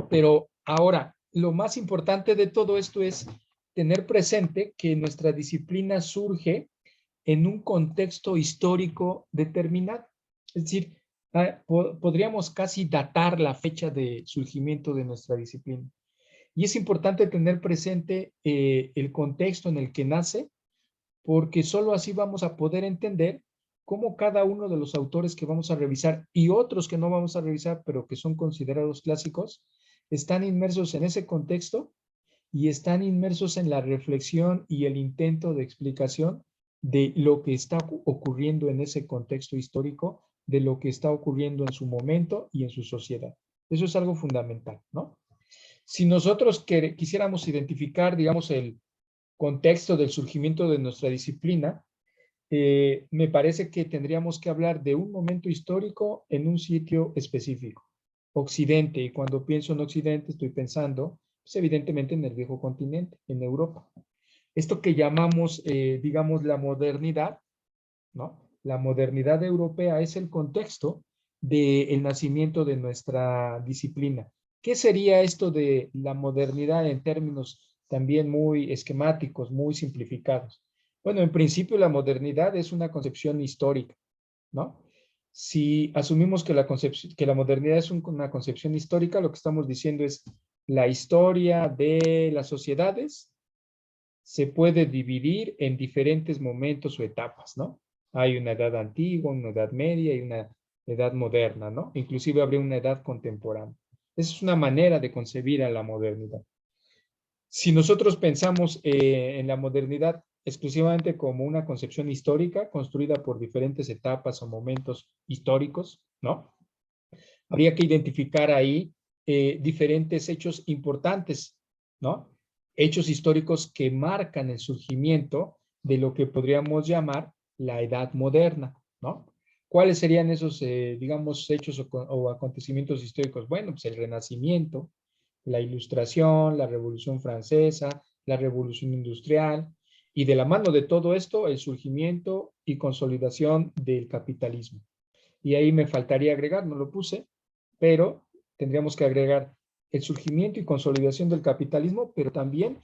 Pero ahora, lo más importante de todo esto es tener presente que nuestra disciplina surge en un contexto histórico determinado. Es decir, podríamos casi datar la fecha de surgimiento de nuestra disciplina. Y es importante tener presente el contexto en el que nace, porque solo así vamos a poder entender cómo cada uno de los autores que vamos a revisar y otros que no vamos a revisar, pero que son considerados clásicos, están inmersos en ese contexto y están inmersos en la reflexión y el intento de explicación de lo que está ocurriendo en ese contexto histórico, de lo que está ocurriendo en su momento y en su sociedad. Eso es algo fundamental, ¿no? Si nosotros quisiéramos identificar, digamos, el contexto del surgimiento de nuestra disciplina, me parece que tendríamos que hablar de un momento histórico en un sitio específico, Occidente, y cuando pienso en Occidente estoy pensando, pues, evidentemente en el viejo continente, en Europa. Esto que llamamos, digamos, la modernidad, ¿no? La modernidad europea es el contexto del nacimiento de nuestra disciplina. ¿Qué sería esto de la modernidad en términos también muy esquemáticos, muy simplificados? Bueno, en principio la modernidad es una concepción histórica, ¿no? Si asumimos que la modernidad es una concepción histórica, lo que estamos diciendo es la historia de las sociedades se puede dividir en diferentes momentos o etapas, ¿no? Hay una edad antigua, una edad media y una edad moderna, ¿no? Inclusive habría una edad contemporánea. Esa es una manera de concebir a la modernidad. Si nosotros pensamos en la modernidad exclusivamente como una concepción histórica construida por diferentes etapas o momentos históricos, ¿no? Habría que identificar ahí diferentes hechos importantes, ¿no? Hechos históricos que marcan el surgimiento de lo que podríamos llamar la edad moderna, ¿no? ¿Cuáles serían esos, digamos, hechos o acontecimientos históricos? Bueno, pues el Renacimiento, la Ilustración, la Revolución Francesa, la Revolución Industrial, y de la mano de todo esto, el surgimiento y consolidación del capitalismo. Y ahí me faltaría agregar, no lo puse, pero tendríamos que agregar el surgimiento y consolidación del capitalismo, pero también,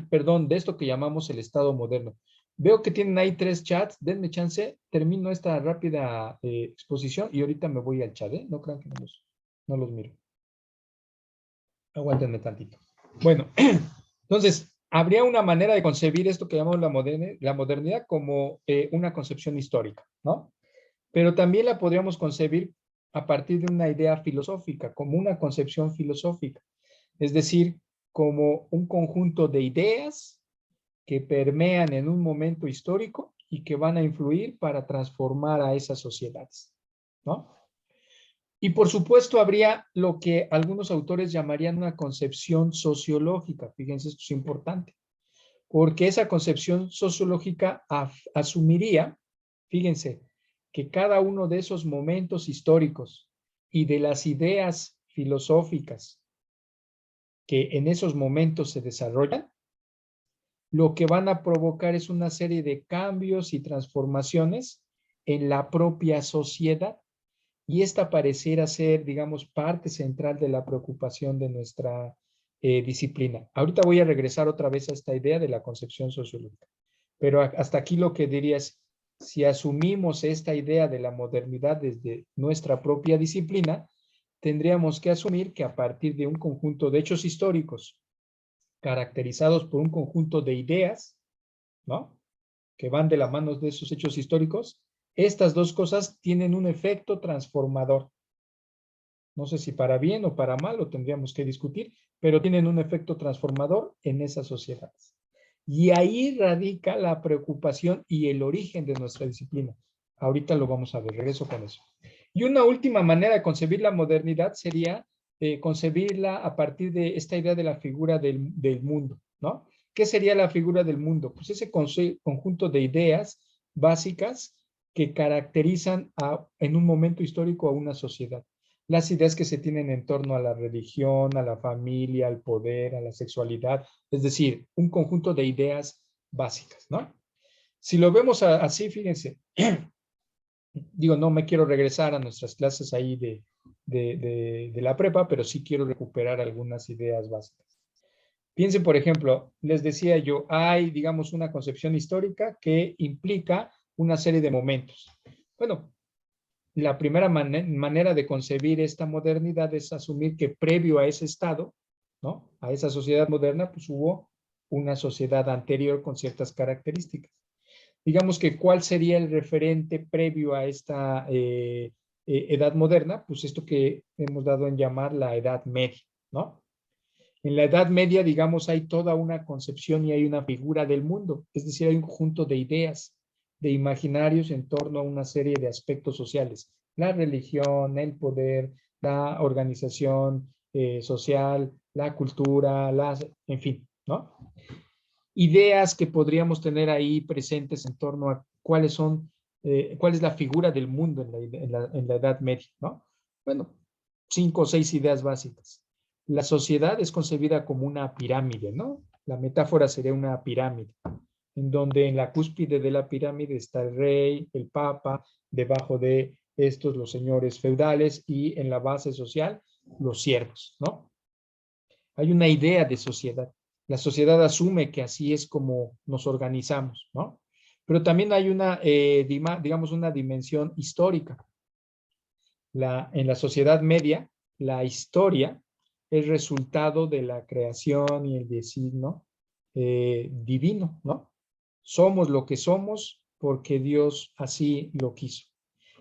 perdón, de esto que llamamos el Estado moderno. Veo que tienen ahí 3 chats, denme chance, termino esta rápida exposición y ahorita me voy al chat, ¿eh? No crean que no los miro. Aguántenme tantito. Bueno, entonces, habría una manera de concebir esto que llamamos la modernidad como una concepción histórica, ¿no? Pero también la podríamos concebir a partir de una idea filosófica, como una concepción filosófica, es decir, como un conjunto de ideas que permean en un momento histórico y que van a influir para transformar a esas sociedades, ¿no? Y por supuesto habría lo que algunos autores llamarían una concepción sociológica. Fíjense, esto es importante, porque esa concepción sociológica asumiría, fíjense, que cada uno de esos momentos históricos y de las ideas filosóficas que en esos momentos se desarrollan, lo que van a provocar es una serie de cambios y transformaciones en la propia sociedad. Y esta pareciera ser, digamos, parte central de la preocupación de nuestra disciplina. Ahorita voy a regresar otra vez a esta idea de la concepción sociológica. Pero hasta aquí lo que diría es, si asumimos esta idea de la modernidad desde nuestra propia disciplina, tendríamos que asumir que a partir de un conjunto de hechos históricos caracterizados por un conjunto de ideas, ¿no?, que van de la mano de esos hechos históricos, estas dos cosas tienen un efecto transformador. No sé si para bien o para mal, lo tendríamos que discutir, pero tienen un efecto transformador en esas sociedades. Y ahí radica la preocupación y el origen de nuestra disciplina. Ahorita lo vamos a ver, regreso con eso. Y una última manera de concebir la modernidad sería concebirla a partir de esta idea de la figura del mundo, ¿no? ¿Qué sería la figura del mundo? Pues ese conjunto de ideas básicas que caracterizan en un momento histórico a una sociedad. Las ideas que se tienen en torno a la religión, a la familia, al poder, a la sexualidad, es decir, un conjunto de ideas básicas, ¿no? Si lo vemos así, fíjense, digo, no me quiero regresar a nuestras clases ahí de la prepa, pero sí quiero recuperar algunas ideas básicas. Piensen, por ejemplo, les decía yo, hay, digamos, una concepción histórica que implica una serie de momentos. Bueno, la primera manera de concebir esta modernidad es asumir que previo a ese estado, ¿no?, a esa sociedad moderna, pues hubo una sociedad anterior con ciertas características. Digamos que ¿cuál sería el referente previo a esta edad moderna? Pues esto que hemos dado en llamar la Edad Media, ¿no? En la Edad Media, digamos, hay toda una concepción y hay una figura del mundo, es decir, hay un conjunto de ideas, de imaginarios en torno a una serie de aspectos sociales. La religión, el poder, la organización social, la cultura, en fin, ¿no? Ideas que podríamos tener ahí presentes en torno a cuál es la figura del mundo en la Edad Media, ¿no? Bueno, 5 o 6 ideas básicas. La sociedad es concebida como una pirámide, ¿no? La metáfora sería una pirámide, en donde en la cúspide de la pirámide está el rey, el papa, debajo de estos los señores feudales y en la base social los siervos, ¿no? Hay una idea de sociedad. La sociedad asume que así es como nos organizamos, ¿no? Pero también hay una, digamos, una dimensión histórica. En la sociedad media, la historia es resultado de la creación y el designio divino, ¿no? Somos lo que somos porque Dios así lo quiso.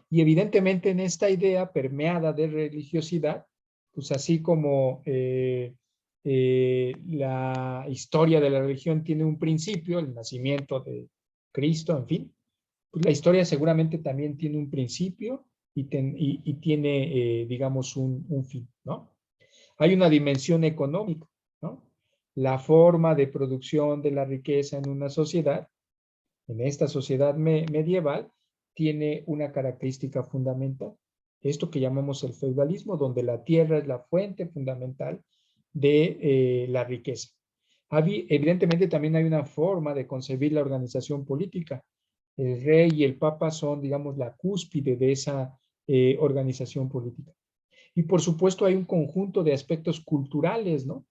Y evidentemente en esta idea permeada de religiosidad, pues así como la historia de la religión tiene un principio, el nacimiento de Cristo, en fin, pues la historia seguramente también tiene un principio y tiene, digamos, un fin, ¿no? Hay una dimensión económica, ¿no? La forma de producción de la riqueza en una sociedad, en esta sociedad medieval, tiene una característica fundamental. Esto que llamamos el feudalismo, donde la tierra es la fuente fundamental de la riqueza. Evidentemente también hay una forma de concebir la organización política. El rey y el papa son, digamos, la cúspide de esa organización política. Y por supuesto hay un conjunto de aspectos culturales, ¿no?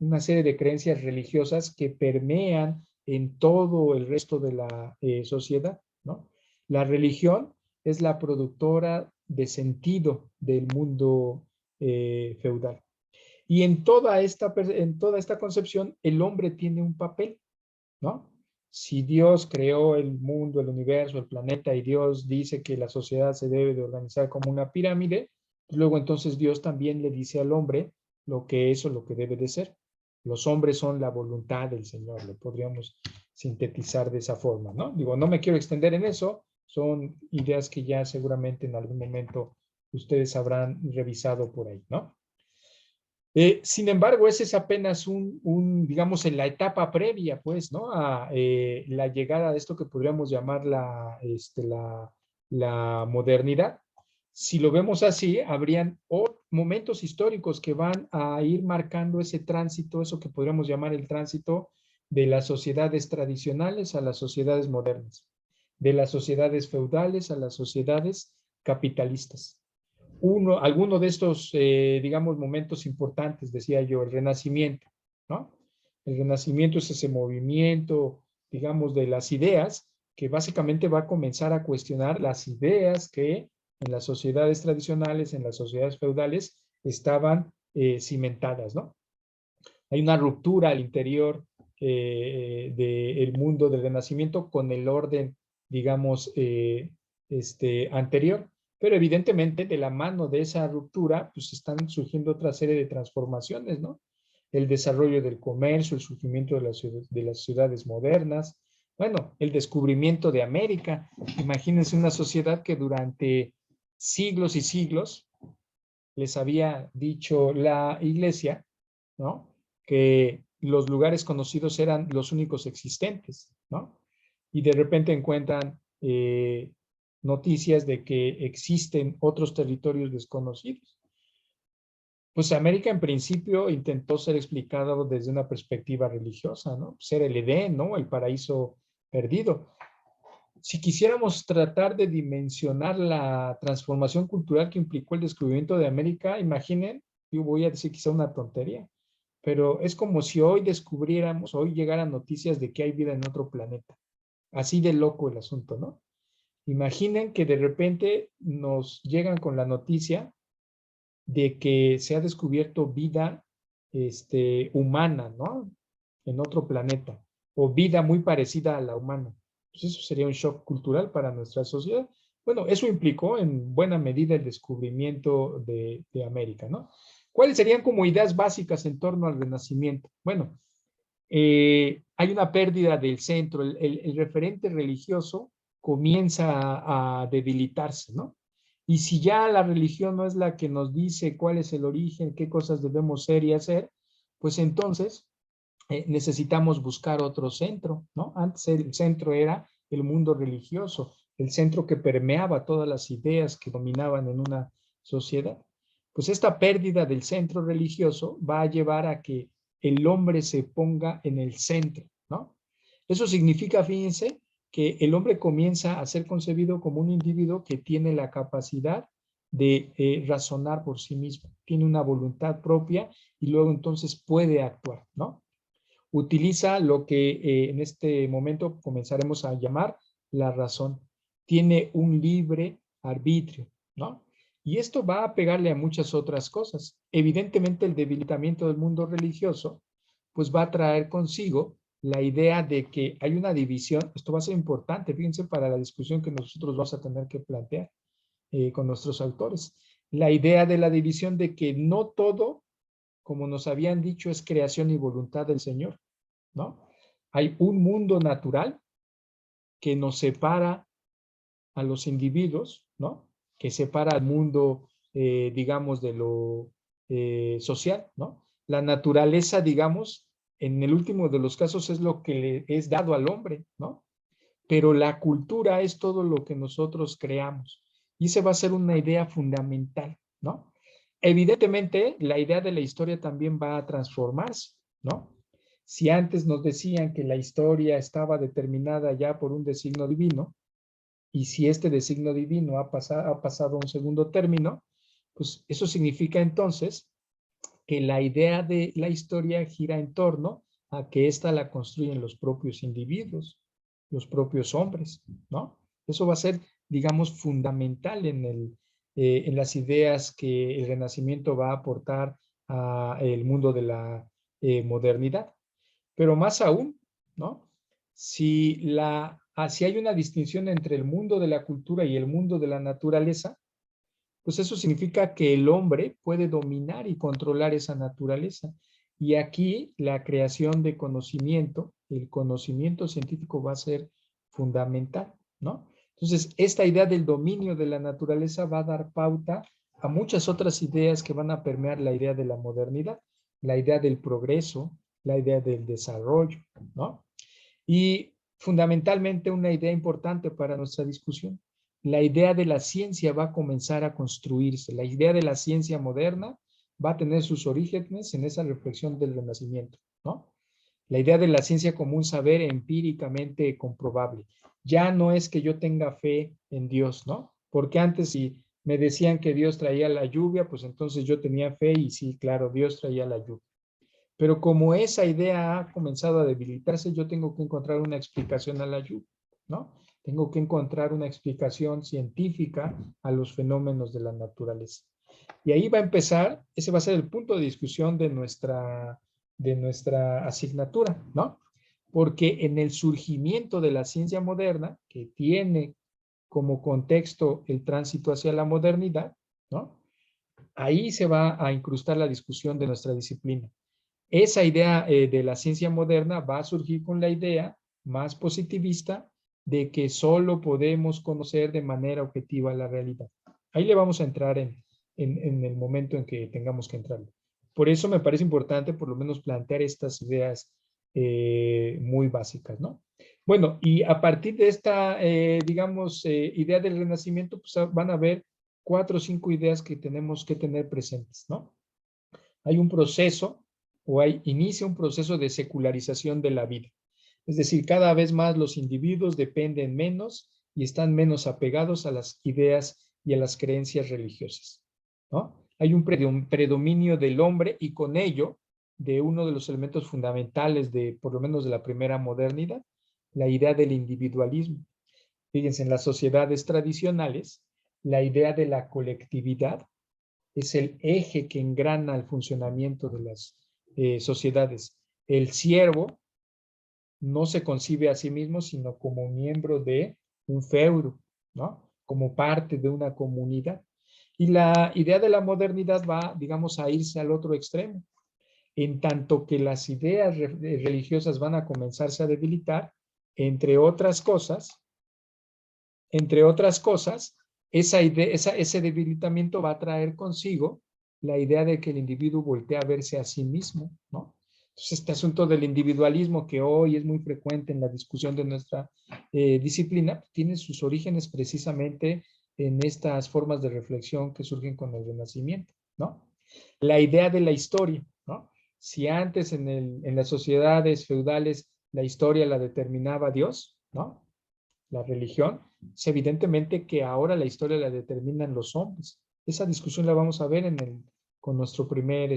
Una serie de creencias religiosas que permean en todo el resto de la sociedad, ¿no? La religión es la productora de sentido del mundo feudal. Y en toda esta concepción, el hombre tiene un papel, ¿no? Si Dios creó el mundo, el universo, el planeta, y Dios dice que la sociedad se debe de organizar como una pirámide, pues luego entonces Dios también le dice al hombre lo que es o lo que debe de ser. Los hombres son la voluntad del Señor, lo podríamos sintetizar de esa forma, ¿no? Digo, no me quiero extender en eso, son ideas que ya seguramente en algún momento ustedes habrán revisado por ahí, ¿no? Sin embargo, ese es apenas digamos, en la etapa previa, pues, ¿no? A la llegada de esto que podríamos llamar la modernidad. Si lo vemos así, habrían momentos históricos que van a ir marcando ese tránsito, eso que podríamos llamar el tránsito de las sociedades tradicionales a las sociedades modernas, de las sociedades feudales a las sociedades capitalistas. Alguno de estos, digamos, momentos importantes, decía yo, el Renacimiento, ¿no? El Renacimiento es ese movimiento, digamos, de las ideas que básicamente va a comenzar a cuestionar las ideas que en las sociedades tradicionales, en las sociedades feudales, estaban cimentadas, ¿no? Hay una ruptura al interior del mundo del Renacimiento con el orden, digamos, anterior. Pero evidentemente de la mano de esa ruptura, pues están surgiendo otra serie de transformaciones, ¿no? El desarrollo del comercio, el surgimiento de las ciudades modernas, bueno, el descubrimiento de América. Imagínense una sociedad que durante siglos y siglos les había dicho la iglesia, ¿no? Que los lugares conocidos eran los únicos existentes, ¿no? Y de repente encuentran noticias de que existen otros territorios desconocidos. Pues América en principio intentó ser explicado desde una perspectiva religiosa, ¿no? Ser el Edén, ¿no? El paraíso perdido. Si quisiéramos tratar de dimensionar la transformación cultural que implicó el descubrimiento de América, imaginen, yo voy a decir quizá una tontería, pero es como si hoy descubriéramos, hoy llegaran noticias de que hay vida en otro planeta. Así de loco el asunto, ¿no? Imaginen que de repente nos llegan con la noticia de que se ha descubierto vida humana, ¿no? En otro planeta, o vida muy parecida a la humana. Pues eso sería un shock cultural para nuestra sociedad. Bueno, eso implicó en buena medida el descubrimiento de América, ¿no? ¿Cuáles serían como ideas básicas en torno al Renacimiento? Bueno, hay una pérdida del centro, el referente religioso comienza a debilitarse, ¿no? Y si ya la religión no es la que nos dice cuál es el origen, qué cosas debemos ser y hacer, pues entonces necesitamos buscar otro centro, ¿no? Antes el centro era el mundo religioso, el centro que permeaba todas las ideas que dominaban en una sociedad. Pues esta pérdida del centro religioso va a llevar a que el hombre se ponga en el centro, ¿no? Eso significa, fíjense, que el hombre comienza a ser concebido como un individuo que tiene la capacidad de razonar por sí mismo, tiene una voluntad propia y luego entonces puede actuar, ¿no? Utiliza lo que en este momento comenzaremos a llamar la razón. Tiene un libre arbitrio, ¿no? Y esto va a pegarle a muchas otras cosas. Evidentemente el debilitamiento del mundo religioso pues va a traer consigo la idea de que hay una división. Esto va a ser importante, fíjense, para la discusión que nosotros vamos a tener que plantear con nuestros autores. La idea de la división de que no todo, como nos habían dicho, es creación y voluntad del Señor, ¿no? Hay un mundo natural que nos separa a los individuos, ¿no? Que separa al mundo, digamos, de lo social, ¿no? La naturaleza, digamos, en el último de los casos es lo que le es dado al hombre, ¿no? Pero la cultura es todo lo que nosotros creamos. Y esa va a ser una idea fundamental, ¿no? Evidentemente, la idea de la historia también va a transformarse, ¿no? Si antes nos decían que la historia estaba determinada ya por un designio divino, y si este designio divino ha pasado a un segundo término, pues eso significa entonces que la idea de la historia gira en torno a que ésta la construyen los propios individuos, los propios hombres, ¿no? Eso va a ser, digamos, fundamental en las ideas que el Renacimiento va a aportar el mundo de la modernidad. Pero más aún, ¿no? Si hay una distinción entre el mundo de la cultura y el mundo de la naturaleza, pues eso significa que el hombre puede dominar y controlar esa naturaleza. Y aquí la creación de conocimiento, el conocimiento científico va a ser fundamental, ¿no? Entonces, esta idea del dominio de la naturaleza va a dar pauta a muchas otras ideas que van a permear la idea de la modernidad, la idea del progreso, la idea del desarrollo, ¿no? Y fundamentalmente una idea importante para nuestra discusión, la idea de la ciencia va a comenzar a construirse, la idea de la ciencia moderna va a tener sus orígenes en esa reflexión del Renacimiento, ¿no? La idea de la ciencia como un saber empíricamente comprobable. Ya no es que yo tenga fe en Dios, ¿no? Porque antes si me decían que Dios traía la lluvia, pues entonces yo tenía fe y sí, claro, Dios traía la lluvia. Pero como esa idea ha comenzado a debilitarse, yo tengo que encontrar una explicación a la lluvia, ¿no? Tengo que encontrar una explicación científica a los fenómenos de la naturaleza. Y ahí va a empezar, ese va a ser el punto de discusión de nuestra asignatura, ¿no? Porque en el surgimiento de la ciencia moderna, que tiene como contexto el tránsito hacia la modernidad, ¿no? Ahí se va a incrustar la discusión de nuestra disciplina. Esa idea de la ciencia moderna va a surgir con la idea más positivista de que solo podemos conocer de manera objetiva la realidad. Ahí le vamos a entrar en el momento en que tengamos que entrar. Por eso me parece importante por lo menos plantear estas ideas muy básicas, ¿no? Bueno, y a partir de esta, digamos, idea del Renacimiento, pues van a haber 4 o 5 ideas que tenemos que tener presentes, ¿no? Hay un proceso inicia un proceso de secularización de la vida. Es decir, cada vez más los individuos dependen menos y están menos apegados a las ideas y a las creencias religiosas, ¿no? Hay un predominio del hombre y con ello de uno de los elementos fundamentales de, por lo menos de la primera modernidad, la idea del individualismo. Fíjense, en las sociedades tradicionales, la idea de la colectividad es el eje que engrana el funcionamiento de las sociedades. El siervo no se concibe a sí mismo, sino como miembro de un feudo, ¿no? Como parte de una comunidad. Y la idea de la modernidad va, digamos, a irse al otro extremo. En tanto que las ideas religiosas van a comenzarse a debilitar, entre otras cosas, ese debilitamiento va a traer consigo la idea de que el individuo voltea a verse a sí mismo, ¿no? Entonces, este asunto del individualismo que hoy es muy frecuente en la discusión de nuestra disciplina, tiene sus orígenes precisamente en estas formas de reflexión que surgen con el Renacimiento, ¿no? La idea de la historia, ¿no? Si antes en las sociedades feudales la historia la determinaba Dios, ¿no? La religión, es evidentemente que ahora la historia la determinan los hombres. Esa discusión la vamos a ver con nuestro primer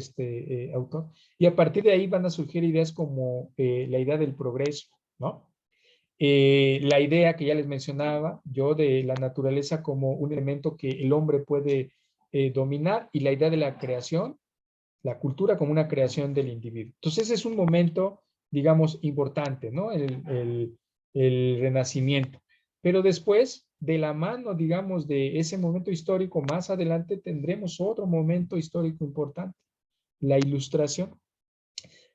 autor. Y a partir de ahí van a surgir ideas como la idea del progreso, ¿no? La idea que ya les mencionaba yo de la naturaleza como un elemento que el hombre puede dominar y la idea de la creación, la cultura como una creación del individuo. Entonces ese es un momento, digamos, importante, ¿no? El Renacimiento. Pero después, de la mano, digamos, de ese momento histórico, más adelante tendremos otro momento histórico importante, la Ilustración.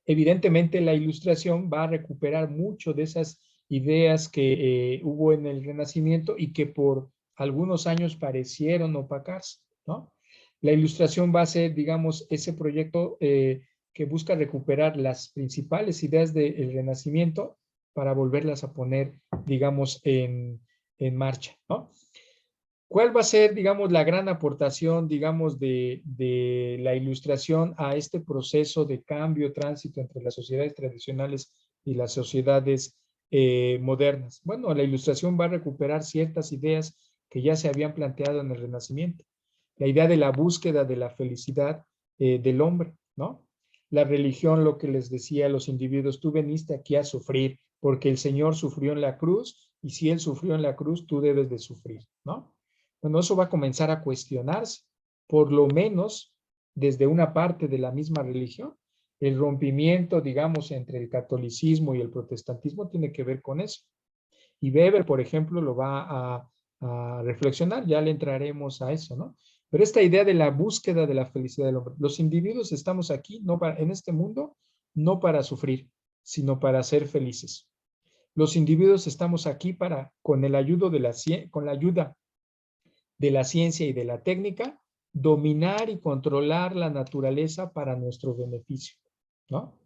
Evidentemente, la Ilustración va a recuperar mucho de esas ideas que hubo en el Renacimiento y que por algunos años parecieron opacarse, ¿no? La Ilustración va a ser, digamos, ese proyecto que busca recuperar las principales ideas del Renacimiento para volverlas a poner, digamos, en marcha, ¿no? ¿Cuál va a ser, digamos, la gran aportación, digamos, de la Ilustración a este proceso de cambio, tránsito entre las sociedades tradicionales y las sociedades modernas? Bueno, la Ilustración va a recuperar ciertas ideas que ya se habían planteado en el Renacimiento. La idea de la búsqueda de la felicidad del hombre, ¿no? La religión, lo que les decía a los individuos, tú veniste aquí a sufrir porque el Señor sufrió en la cruz y si Él sufrió en la cruz, tú debes de sufrir, ¿no? Bueno, eso va a comenzar a cuestionarse, por lo menos desde una parte de la misma religión. El rompimiento, digamos, entre el catolicismo y el protestantismo tiene que ver con eso. Y Weber, por ejemplo, lo va a reflexionar, ya le entraremos a eso, ¿no? Pero esta idea de la búsqueda de la felicidad del hombre. Los individuos estamos aquí no para, en este mundo no para sufrir, sino para ser felices. Los individuos estamos aquí para, con la ayuda de la ciencia y de la técnica, dominar y controlar la naturaleza para nuestro beneficio, ¿no?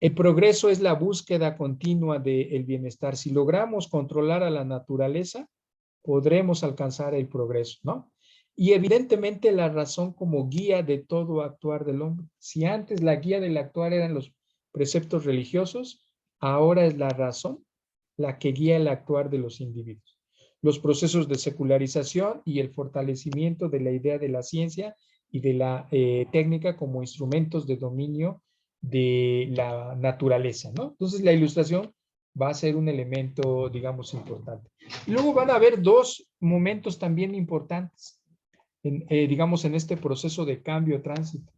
El progreso es la búsqueda continua del bienestar. Si logramos controlar a la naturaleza, podremos alcanzar el progreso, ¿no? Y evidentemente la razón como guía de todo actuar del hombre. Si antes la guía del actuar eran los preceptos religiosos, ahora es la razón la que guía el actuar de los individuos. Los procesos de secularización y el fortalecimiento de la idea de la ciencia y de la técnica como instrumentos de dominio de la naturaleza, ¿no? Entonces la ilustración va a ser un elemento, digamos, importante. Y luego van a haber dos momentos también importantes, digamos, en este proceso de cambio tránsito.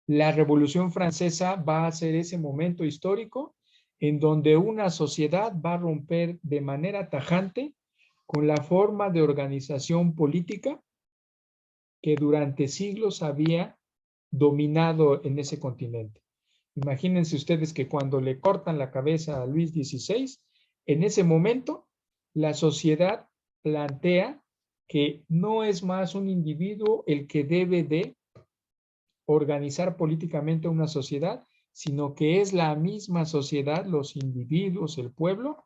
La Revolución Francesa va a ser ese momento histórico en donde una sociedad va a romper de manera tajante con la forma de organización política que durante siglos había dominado en ese continente. Imagínense ustedes que cuando le cortan la cabeza a Luis XVI, en ese momento la sociedad plantea que no es más un individuo el que debe de organizar políticamente una sociedad, sino que es la misma sociedad, los individuos, el pueblo,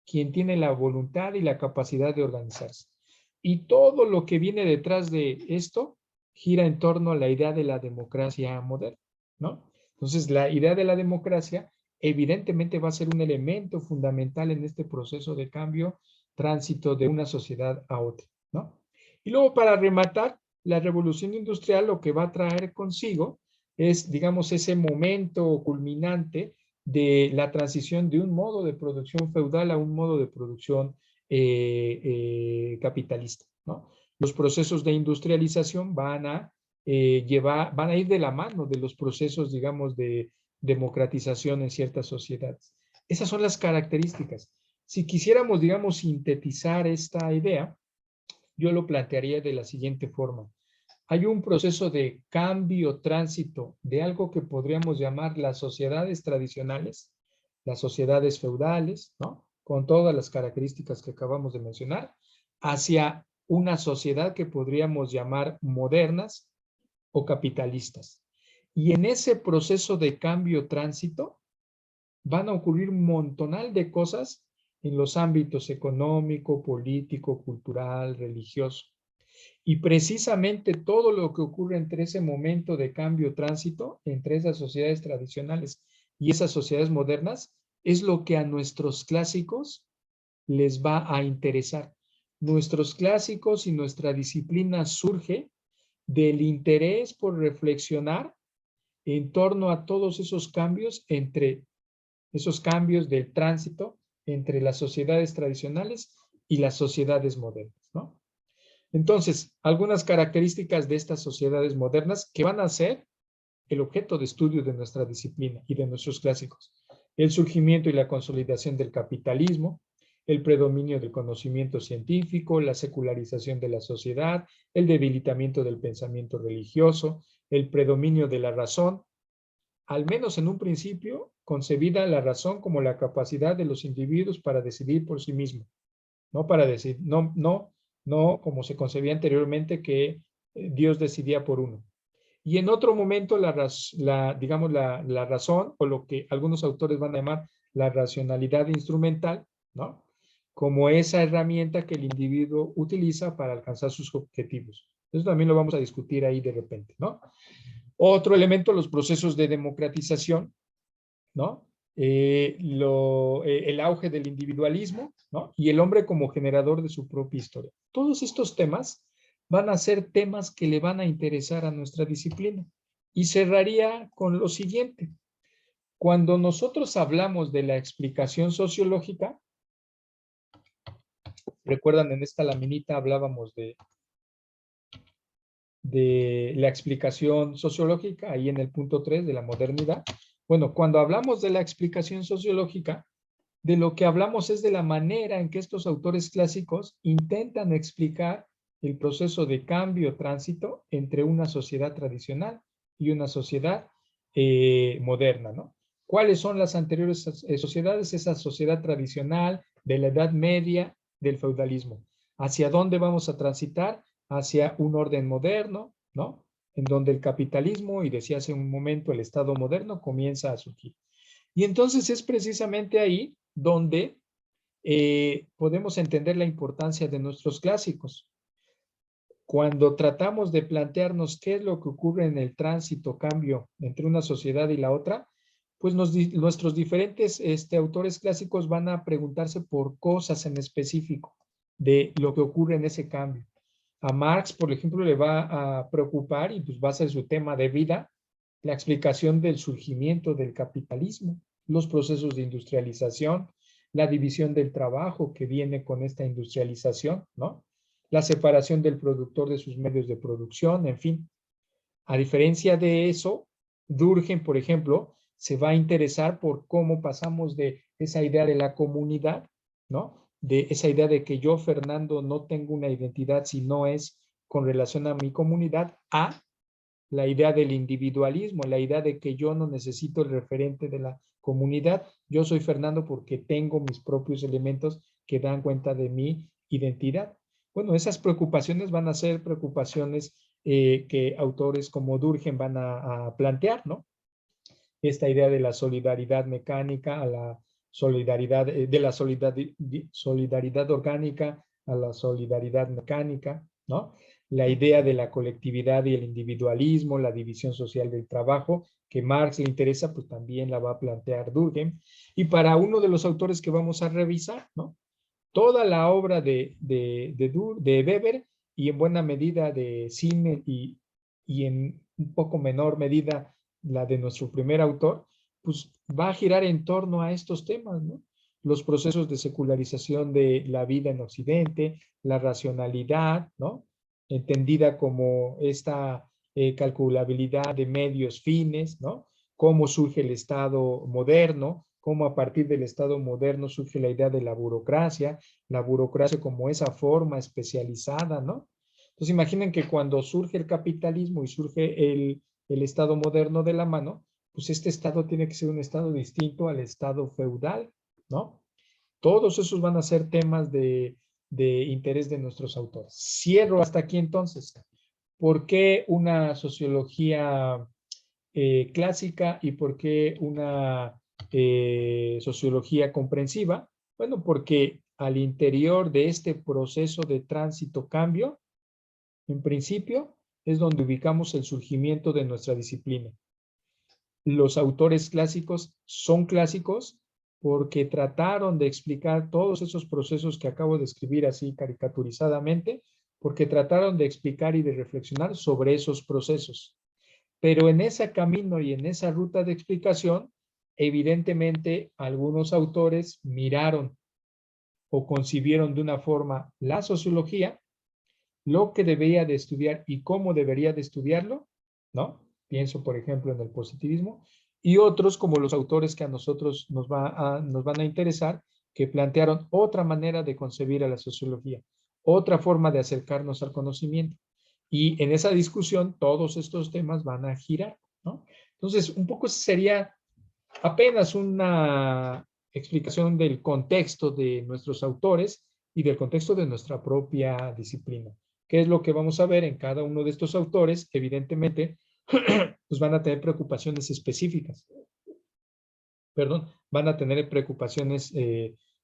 quien tiene la voluntad y la capacidad de organizarse. Y todo lo que viene detrás de esto gira en torno a la idea de la democracia moderna, ¿no? Entonces, la idea de la democracia evidentemente va a ser un elemento fundamental en este proceso de cambio, tránsito de una sociedad a otra, ¿no? Y luego, para rematar, la revolución industrial lo que va a traer consigo es, digamos, ese momento culminante de la transición de un modo de producción feudal a un modo de producción capitalista, ¿no? Los procesos de industrialización van a ir de la mano de los procesos, digamos, de democratización en ciertas sociedades. Esas son las características. Si quisiéramos, digamos, sintetizar esta idea, yo lo plantearía de la siguiente forma. Hay un proceso de cambio, tránsito de algo que podríamos llamar las sociedades tradicionales, las sociedades feudales, ¿no? Con todas las características que acabamos de mencionar, hacia una sociedad que podríamos llamar modernas o capitalistas. Y en ese proceso de cambio, tránsito, van a ocurrir un montonal de cosas en los ámbitos económico, político, cultural, religioso. Y precisamente todo lo que ocurre entre ese momento de cambio tránsito, entre esas sociedades tradicionales y esas sociedades modernas, es lo que a nuestros clásicos les va a interesar. Nuestros clásicos y nuestra disciplina surge del interés por reflexionar en torno a todos esos cambios del tránsito entre las sociedades tradicionales y las sociedades modernas, ¿no? Entonces, algunas características de estas sociedades modernas que van a ser el objeto de estudio de nuestra disciplina y de nuestros clásicos. El surgimiento y la consolidación del capitalismo, el predominio del conocimiento científico, la secularización de la sociedad, el debilitamiento del pensamiento religioso, el predominio de la razón, al menos en un principio, concebida la razón como la capacidad de los individuos para decidir por sí mismos, no para decidir, no como se concebía anteriormente que Dios decidía por uno. Y en otro momento digamos la razón, o lo que algunos autores van a llamar la racionalidad instrumental, ¿no? Como esa herramienta que el individuo utiliza para alcanzar sus objetivos. Eso también lo vamos a discutir ahí de repente, ¿no? Otro elemento, los procesos de democratización, ¿no? El auge del individualismo, ¿no? Y el hombre como generador de su propia historia. Todos estos temas van a ser temas que le van a interesar a nuestra disciplina. Y cerraría con lo siguiente. Cuando nosotros hablamos de la explicación sociológica, recuerdan en esta laminita hablábamos de de la explicación sociológica, ahí en el punto 3 de la modernidad. Bueno, cuando hablamos de la explicación sociológica, de lo que hablamos es de la manera en que estos autores clásicos intentan explicar el proceso de cambio, tránsito entre una sociedad tradicional y una sociedad moderna, ¿no? ¿Cuáles son las anteriores sociedades? Esa sociedad tradicional de la Edad Media, del feudalismo. ¿Hacia dónde vamos a transitar? Hacia un orden moderno, ¿no? En donde el capitalismo, y decía hace un momento, el Estado moderno comienza a surgir. Y entonces es precisamente ahí donde podemos entender la importancia de nuestros clásicos. Cuando tratamos de plantearnos qué es lo que ocurre en el tránsito, cambio entre una sociedad y la otra, pues nuestros diferentes autores clásicos van a preguntarse por cosas en específico de lo que ocurre en ese cambio. A Marx, por ejemplo, le va a preocupar, y pues va a ser su tema de vida, la explicación del surgimiento del capitalismo, los procesos de industrialización, la división del trabajo que viene con esta industrialización, ¿no? La separación del productor de sus medios de producción, en fin. A diferencia de eso, Durkheim, por ejemplo, se va a interesar por cómo pasamos de esa idea de la comunidad, ¿no? De esa idea de que yo, Fernando, no tengo una identidad si no es con relación a mi comunidad, a la idea del individualismo, la idea de que yo no necesito el referente de la comunidad. Yo soy Fernando porque tengo mis propios elementos que dan cuenta de mi identidad. Bueno, esas preocupaciones van a ser preocupaciones que autores como Durkheim van a plantear, ¿no? Esta idea de la solidaridad mecánica a la solidaridad, de la solidaridad orgánica a la solidaridad mecánica, ¿no? La idea de la colectividad y el individualismo, la división social del trabajo, que Marx le interesa, pues también la va a plantear Durkheim. Y para uno de los autores que vamos a revisar, ¿no? Toda la obra de Weber y en buena medida de Simmel y en un poco menor medida la de nuestro primer autor, pues va a girar en torno a estos temas, ¿no? Los procesos de secularización de la vida en Occidente, la racionalidad, ¿no? Entendida como esta calculabilidad de medios fines, ¿no? Cómo surge el Estado moderno, cómo a partir del Estado moderno surge la idea de la burocracia como esa forma especializada, ¿no? Entonces imaginen que cuando surge el capitalismo y surge el Estado moderno de la mano, pues este Estado tiene que ser un Estado distinto al Estado feudal, ¿no? Todos esos van a ser temas de interés de nuestros autores. Cierro hasta aquí entonces. ¿Por qué una sociología clásica y por qué una sociología comprensiva? Bueno, porque al interior de este proceso de tránsito-cambio, en principio, es donde ubicamos el surgimiento de nuestra disciplina. Los autores clásicos son clásicos porque trataron de explicar todos esos procesos que acabo de escribir así caricaturizadamente, porque trataron de explicar y de reflexionar sobre esos procesos. Pero en ese camino y en esa ruta de explicación, evidentemente algunos autores miraron o concibieron de una forma la sociología, lo que debería de estudiar y cómo debería de estudiarlo, ¿no? Pienso, por ejemplo, en el positivismo, y otros como los autores que a nosotros nos van a interesar, que plantearon otra manera de concebir a la sociología, otra forma de acercarnos al conocimiento. Y en esa discusión todos estos temas van a girar, ¿no? Entonces, un poco sería apenas una explicación del contexto de nuestros autores y del contexto de nuestra propia disciplina. ¿Qué es lo que vamos a ver en cada uno de estos autores? Evidentemente, pues van a tener preocupaciones específicas. Perdón, van a tener preocupaciones,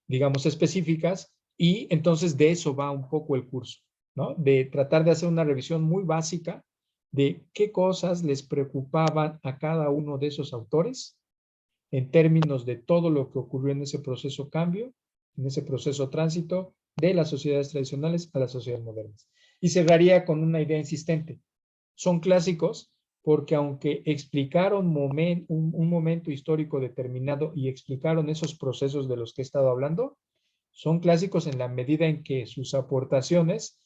digamos, específicas, y entonces de eso va un poco el curso, ¿no? De tratar de hacer una revisión muy básica de qué cosas les preocupaban a cada uno de esos autores en términos de todo lo que ocurrió en ese proceso cambio, en ese proceso tránsito de las sociedades tradicionales a las sociedades modernas. Y cerraría con una idea insistente. Son clásicos porque aunque explicaron un momento histórico determinado y explicaron esos procesos de los que he estado hablando, son clásicos en la medida en que sus aportaciones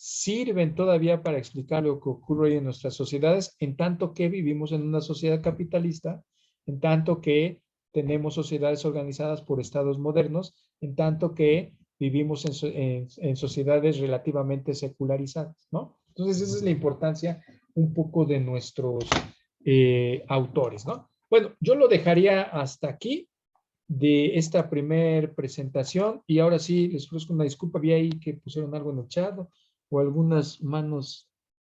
sirven todavía para explicar lo que ocurre hoy en nuestras sociedades, en tanto que vivimos en una sociedad capitalista, en tanto que tenemos sociedades organizadas por estados modernos, en tanto que vivimos en sociedades relativamente secularizadas, ¿no? Entonces, esa es la importancia un poco de nuestros autores, ¿no? Bueno, yo lo dejaría hasta aquí de esta primer presentación y ahora sí les ofrezco una disculpa, vi ahí que pusieron algo en el chat o algunas manos,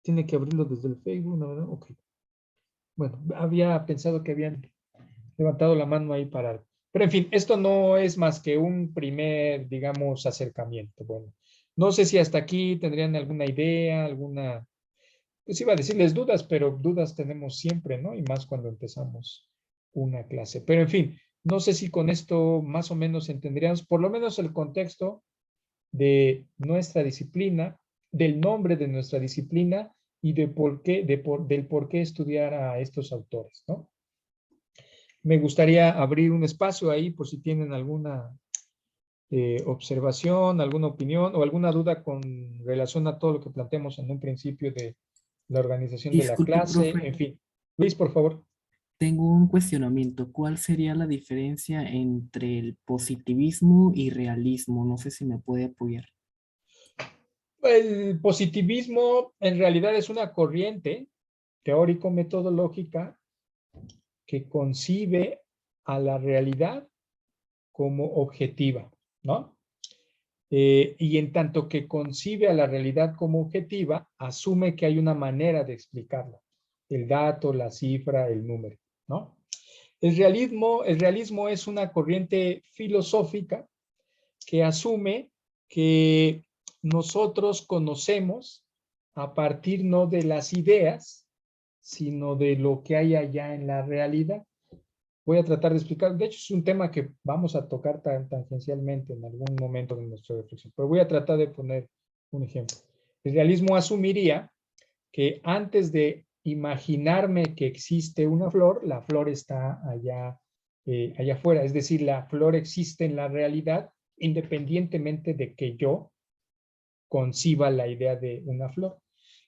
tiene que abrirlo desde el Facebook, ¿no? ¿Verdad? Ok. Bueno, había pensado que habían levantado la mano ahí para algo. Pero en fin, esto no es más que un primer, digamos, acercamiento. Bueno, no sé si hasta aquí tendrían alguna idea, alguna, pues iba a decirles dudas, pero dudas tenemos siempre, ¿no? Y más cuando empezamos una clase. Pero en fin, no sé si con esto más o menos entenderíamos por lo menos el contexto de nuestra disciplina, del nombre de nuestra disciplina y de por qué, del por qué estudiar a estos autores, ¿no? Me gustaría abrir un espacio ahí por si tienen alguna observación, alguna opinión o alguna duda con relación a todo lo que planteamos en un principio de la organización de la Disculpe, clase, profe, en fin. Luis, por favor. tengo un cuestionamiento. ¿Cuál sería la diferencia entre el positivismo y realismo? No sé si me puede apoyar. El positivismo en realidad es una corriente teórico-metodológica que concibe a la realidad como objetiva, ¿no? Y en tanto que concibe a la realidad como objetiva, asume que hay una manera de explicarla, el dato, la cifra, el número, ¿no? El realismo es una corriente filosófica que asume que nosotros conocemos a partir no de las ideas, sino de lo que hay allá en la realidad. Voy a tratar de explicar, de hecho es un tema que vamos a tocar tangencialmente en algún momento de nuestra reflexión, pero voy a tratar de poner un ejemplo. El realismo asumiría que antes de imaginarme que existe una flor, la flor está allá afuera, es decir, la flor existe en la realidad independientemente de que yo conciba la idea de una flor.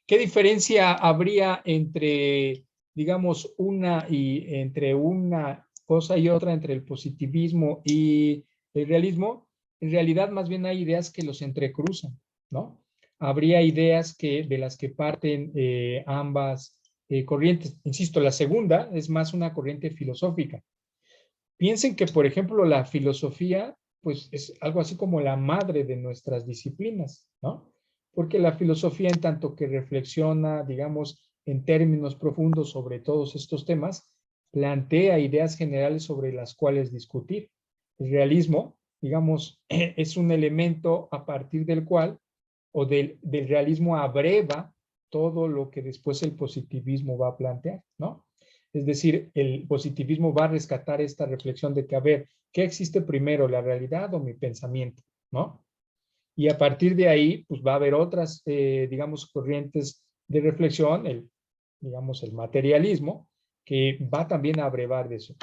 ¿Qué diferencia habría entre, digamos, entre una cosa y otra, entre el positivismo y el realismo? En realidad, más bien hay ideas que los entrecruzan, ¿no? Habría ideas de las que parten ambas corrientes. Insisto, la segunda es más una corriente filosófica. Piensen que, por ejemplo, la filosofía, pues es algo así como la madre de nuestras disciplinas, ¿no? Porque la filosofía, en tanto que reflexiona, digamos, en términos profundos sobre todos estos temas, plantea ideas generales sobre las cuales discutir. El realismo, digamos, es un elemento a partir del cual, o del realismo abreva todo lo que después el positivismo va a plantear, ¿no? Es decir, el positivismo va a rescatar esta reflexión de que, a ver, ¿qué existe primero, la realidad o mi pensamiento? ¿No? Y a partir de ahí, pues va a haber otras, digamos, corrientes de reflexión, digamos, el materialismo, que va también a abrevar de eso.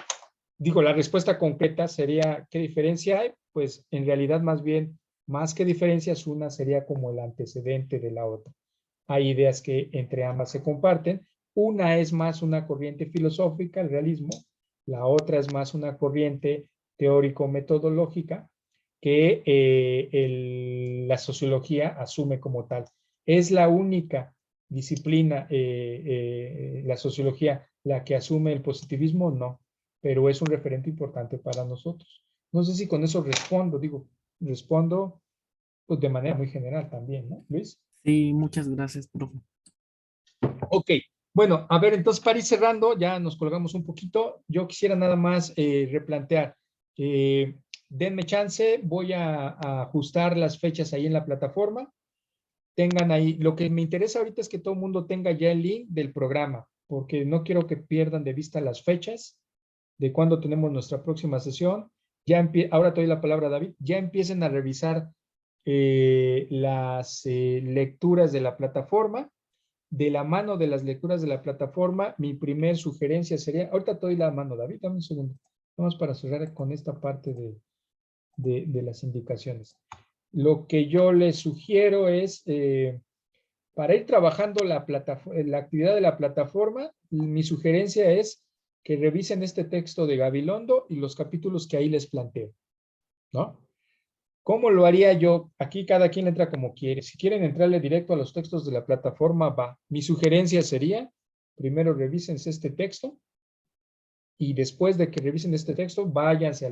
Digo, la respuesta concreta sería, ¿qué diferencia hay? Pues en realidad más bien, más que diferencias, una sería como el antecedente de la otra. Hay ideas que entre ambas se comparten. Una es más una corriente filosófica, el realismo. La otra es más una corriente teórico-metodológica que la sociología asume como tal. Es la única disciplina, la sociología, la que asume el positivismo, no, pero es un referente importante para nosotros. No sé si con eso respondo pues, de manera muy general también, ¿no, Luis? Sí, muchas gracias, profe. Ok, bueno, a ver, entonces para ir cerrando, ya nos colgamos un poquito. Yo quisiera nada más replantear. Denme chance, voy a ajustar las fechas ahí en la plataforma. Tengan ahí, lo que me interesa ahorita es que todo el mundo tenga ya el link del programa, porque no quiero que pierdan de vista las fechas de cuándo tenemos nuestra próxima sesión. Ahora te doy la palabra a David. Ya empiecen a revisar las lecturas de la plataforma. De la mano de las lecturas de la plataforma, mi primer sugerencia sería, ahorita te doy la mano, David, dame un segundo. Vamos para cerrar con esta parte de las indicaciones. Lo que yo les sugiero es para ir trabajando la actividad de la plataforma, mi sugerencia es que revisen este texto de Gabilondo y los capítulos que ahí les planteo, ¿no? ¿Cómo lo haría yo? Aquí cada quien entra como quiere. Si quieren entrarle directo a los textos de la plataforma, va. Mi sugerencia sería, primero revísense este texto y después de que revisen este texto, váyanse a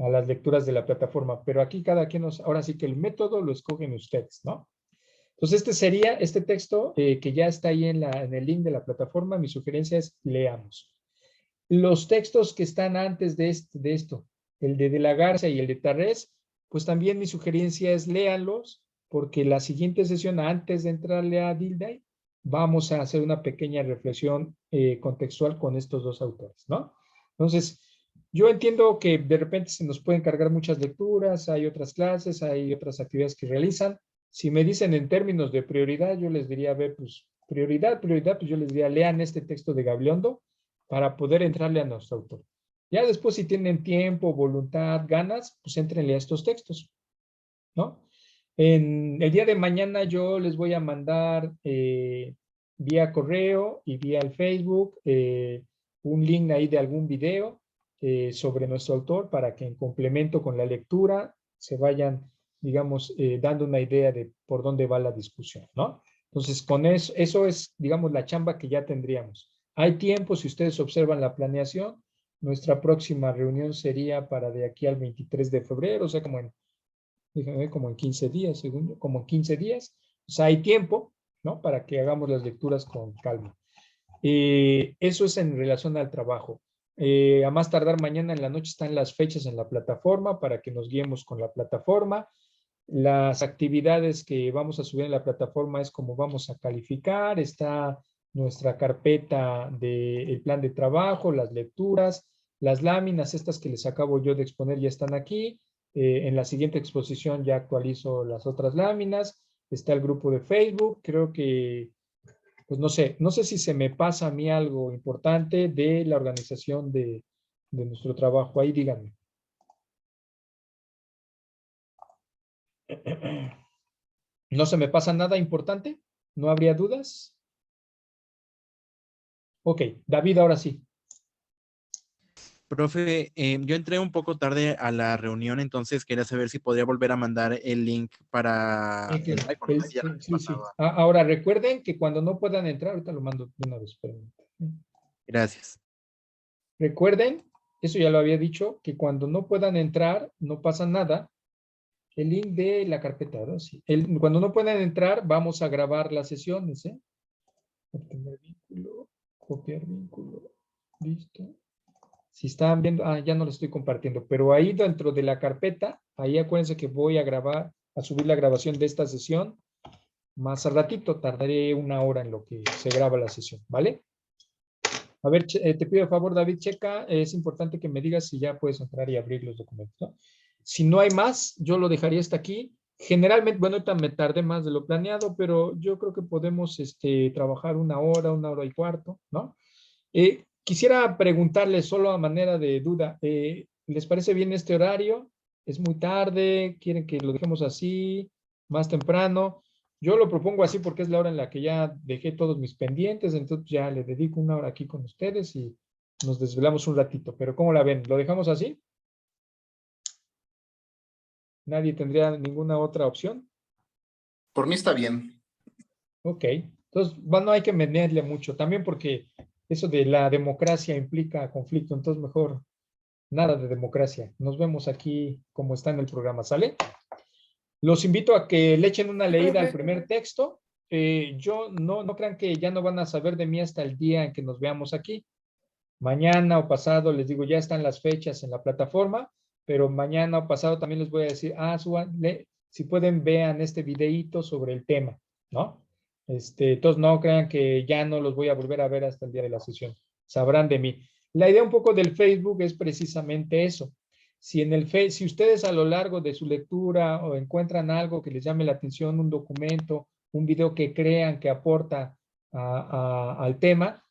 las lecturas de la plataforma. Pero aquí cada quien, ahora sí que el método lo escogen ustedes, ¿no? Entonces este sería, este texto que ya está ahí en el link de la plataforma, mi sugerencia es leamos. Los textos que están antes de esto, el de la Garza y el de Tarrés, pues también mi sugerencia es léanlos, porque la siguiente sesión, antes de entrarle a Dilday, vamos a hacer una pequeña reflexión contextual con estos dos autores, ¿no? Entonces, yo entiendo que de repente se nos pueden cargar muchas lecturas, hay otras clases, hay otras actividades que realizan. Si me dicen en términos de prioridad, yo les diría, a ver, pues prioridad, pues yo les diría, lean este texto de Gabilondo para poder entrarle a nuestro autor. Ya después, si tienen tiempo, voluntad, ganas, pues éntrenle a estos textos, ¿no? En el día de mañana yo les voy a mandar vía correo y vía el Facebook un link ahí de algún video sobre nuestro autor para que en complemento con la lectura se vayan, digamos, dando una idea de por dónde va la discusión, ¿no? Entonces, con eso es, digamos, la chamba que ya tendríamos. Hay tiempo, si ustedes observan la planeación, nuestra próxima reunión sería para de aquí al 23 de febrero, o sea, como en 15 días, según yo, como en 15 días. O sea, hay tiempo, ¿no? Para que hagamos las lecturas con calma. Eso es en relación al trabajo. A más tardar mañana en la noche están las fechas en la plataforma para que nos guiemos con la plataforma. Las actividades que vamos a subir en la plataforma es como vamos a calificar, está nuestra carpeta del plan de trabajo, las lecturas, las láminas, estas que les acabo yo de exponer ya están aquí. En la siguiente exposición ya actualizo las otras láminas. Está el grupo de Facebook. Creo que, pues no sé si se me pasa a mí algo importante de la organización de nuestro trabajo. Ahí díganme. ¿No se me pasa nada importante? ¿No habría dudas? Ok, David, ahora sí. Profe, yo entré un poco tarde a la reunión, entonces quería saber si podría volver a mandar el link para Sí, el claro. iPhone. Ya lo había Sí. pasado. Ahora recuerden que cuando no puedan entrar, ahorita lo mando de una vez. Espérenme. Gracias. Recuerden, eso ya lo había dicho, que cuando no puedan entrar, no pasa nada. El link de la carpeta, ¿verdad? Sí. Cuando no puedan entrar, vamos a grabar las sesiones, ¿eh? Obtener vínculo, copiar vínculo, listo. Si están viendo, ya no lo estoy compartiendo, pero ahí dentro de la carpeta, ahí acuérdense que voy a grabar, a subir la grabación de esta sesión. Más al ratito, tardaré 1 hora en lo que se graba la sesión, ¿vale? A ver, te pido el favor, David, checa, es importante que me digas si ya puedes entrar y abrir los documentos, ¿no? Si no hay más, yo lo dejaría hasta aquí. Generalmente, bueno, ahorita me tardé más de lo planeado, pero yo creo que podemos trabajar 1 hora y cuarto, ¿no? Quisiera preguntarles solo a manera de duda, ¿les parece bien este horario? ¿Es muy tarde? ¿Quieren que lo dejemos así? ¿Más temprano? Yo lo propongo así porque es la hora en la que ya dejé todos mis pendientes, entonces ya le dedico 1 hora aquí con ustedes y nos desvelamos un ratito. Pero ¿cómo la ven? ¿Lo dejamos así? ¿Nadie tendría ninguna otra opción? Por mí está bien. Ok. Entonces, no hay que menearle mucho. También porque eso de la democracia implica conflicto, entonces mejor nada de democracia. Nos vemos aquí como está en el programa, ¿sale? Los invito a que le echen una leída al primer texto. Yo no crean que ya no van a saber de mí hasta el día en que nos veamos aquí. Mañana o pasado, les digo, ya están las fechas en la plataforma, pero mañana o pasado también les voy a decir, si pueden, vean este videíto sobre el tema, ¿no? Entonces no crean que ya no los voy a volver a ver hasta el día de la sesión. Sabrán de mí. La idea un poco del Facebook es precisamente eso. Si ustedes a lo largo de su lectura o encuentran algo que les llame la atención, un documento, un video que crean que aporta al tema,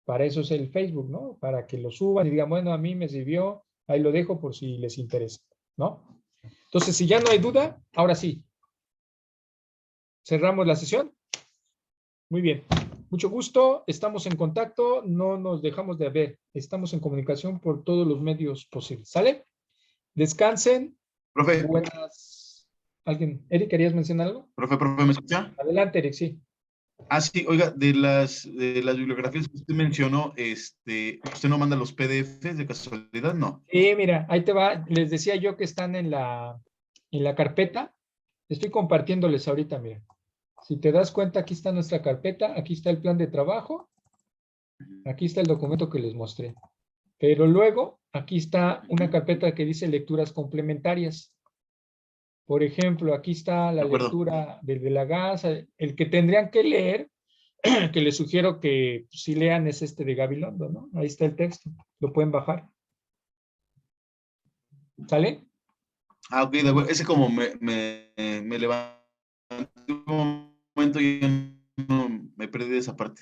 para eso es el Facebook, ¿no? Para que lo suban y digan, bueno, a mí me sirvió, ahí lo dejo por si les interesa, ¿no? Entonces, si ya no hay duda, ahora sí. Cerramos la sesión. Muy bien. Mucho gusto. Estamos en contacto. No nos dejamos de ver. Estamos en comunicación por todos los medios posibles. ¿Sale? Descansen. Profe, Buenas. ¿Alguien? Eric, ¿querías mencionar algo? profe, ¿me escucha? Adelante, Eric, sí. Ah, sí, oiga, de las bibliografías que usted mencionó, ¿usted no manda los PDFs de casualidad? No. Sí, mira, ahí te va. Les decía yo que están en la carpeta. Estoy compartiéndoles ahorita, mira. Si te das cuenta, aquí está nuestra carpeta, aquí está el plan de trabajo, aquí está el documento que les mostré. Pero luego, aquí está una carpeta que dice lecturas complementarias. Por ejemplo, aquí está la De acuerdo. lectura de la gas. El que tendrían que leer, que les sugiero que si lean, es este de Gabilondo, ¿no? Ahí está el texto. Lo pueden bajar. ¿Sale? Ah, ok, de acuerdo. Ese como me levanté un momento y no me perdí de esa parte.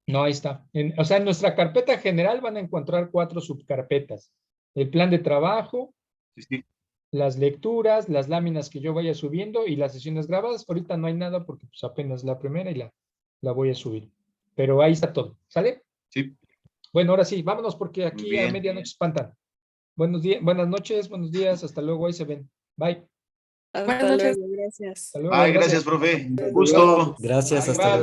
No, ahí está. O sea, en nuestra carpeta general van a encontrar 4 subcarpetas. El plan de trabajo, Sí, sí. las lecturas, las láminas que yo vaya subiendo y las sesiones grabadas. Ahorita no hay nada porque pues apenas la primera y la voy a subir. Pero ahí está todo. ¿Sale? Sí. Bueno, ahora sí, vámonos porque aquí Muy a bien. medianoche espantan. Buenos días, buenas noches, buenos días. Hasta luego, ahí se ven. Bye. Hasta noches. luego, gracias. Hasta luego. Ay, gracias, profe. Gusto. Gracias, hasta Igual, luego.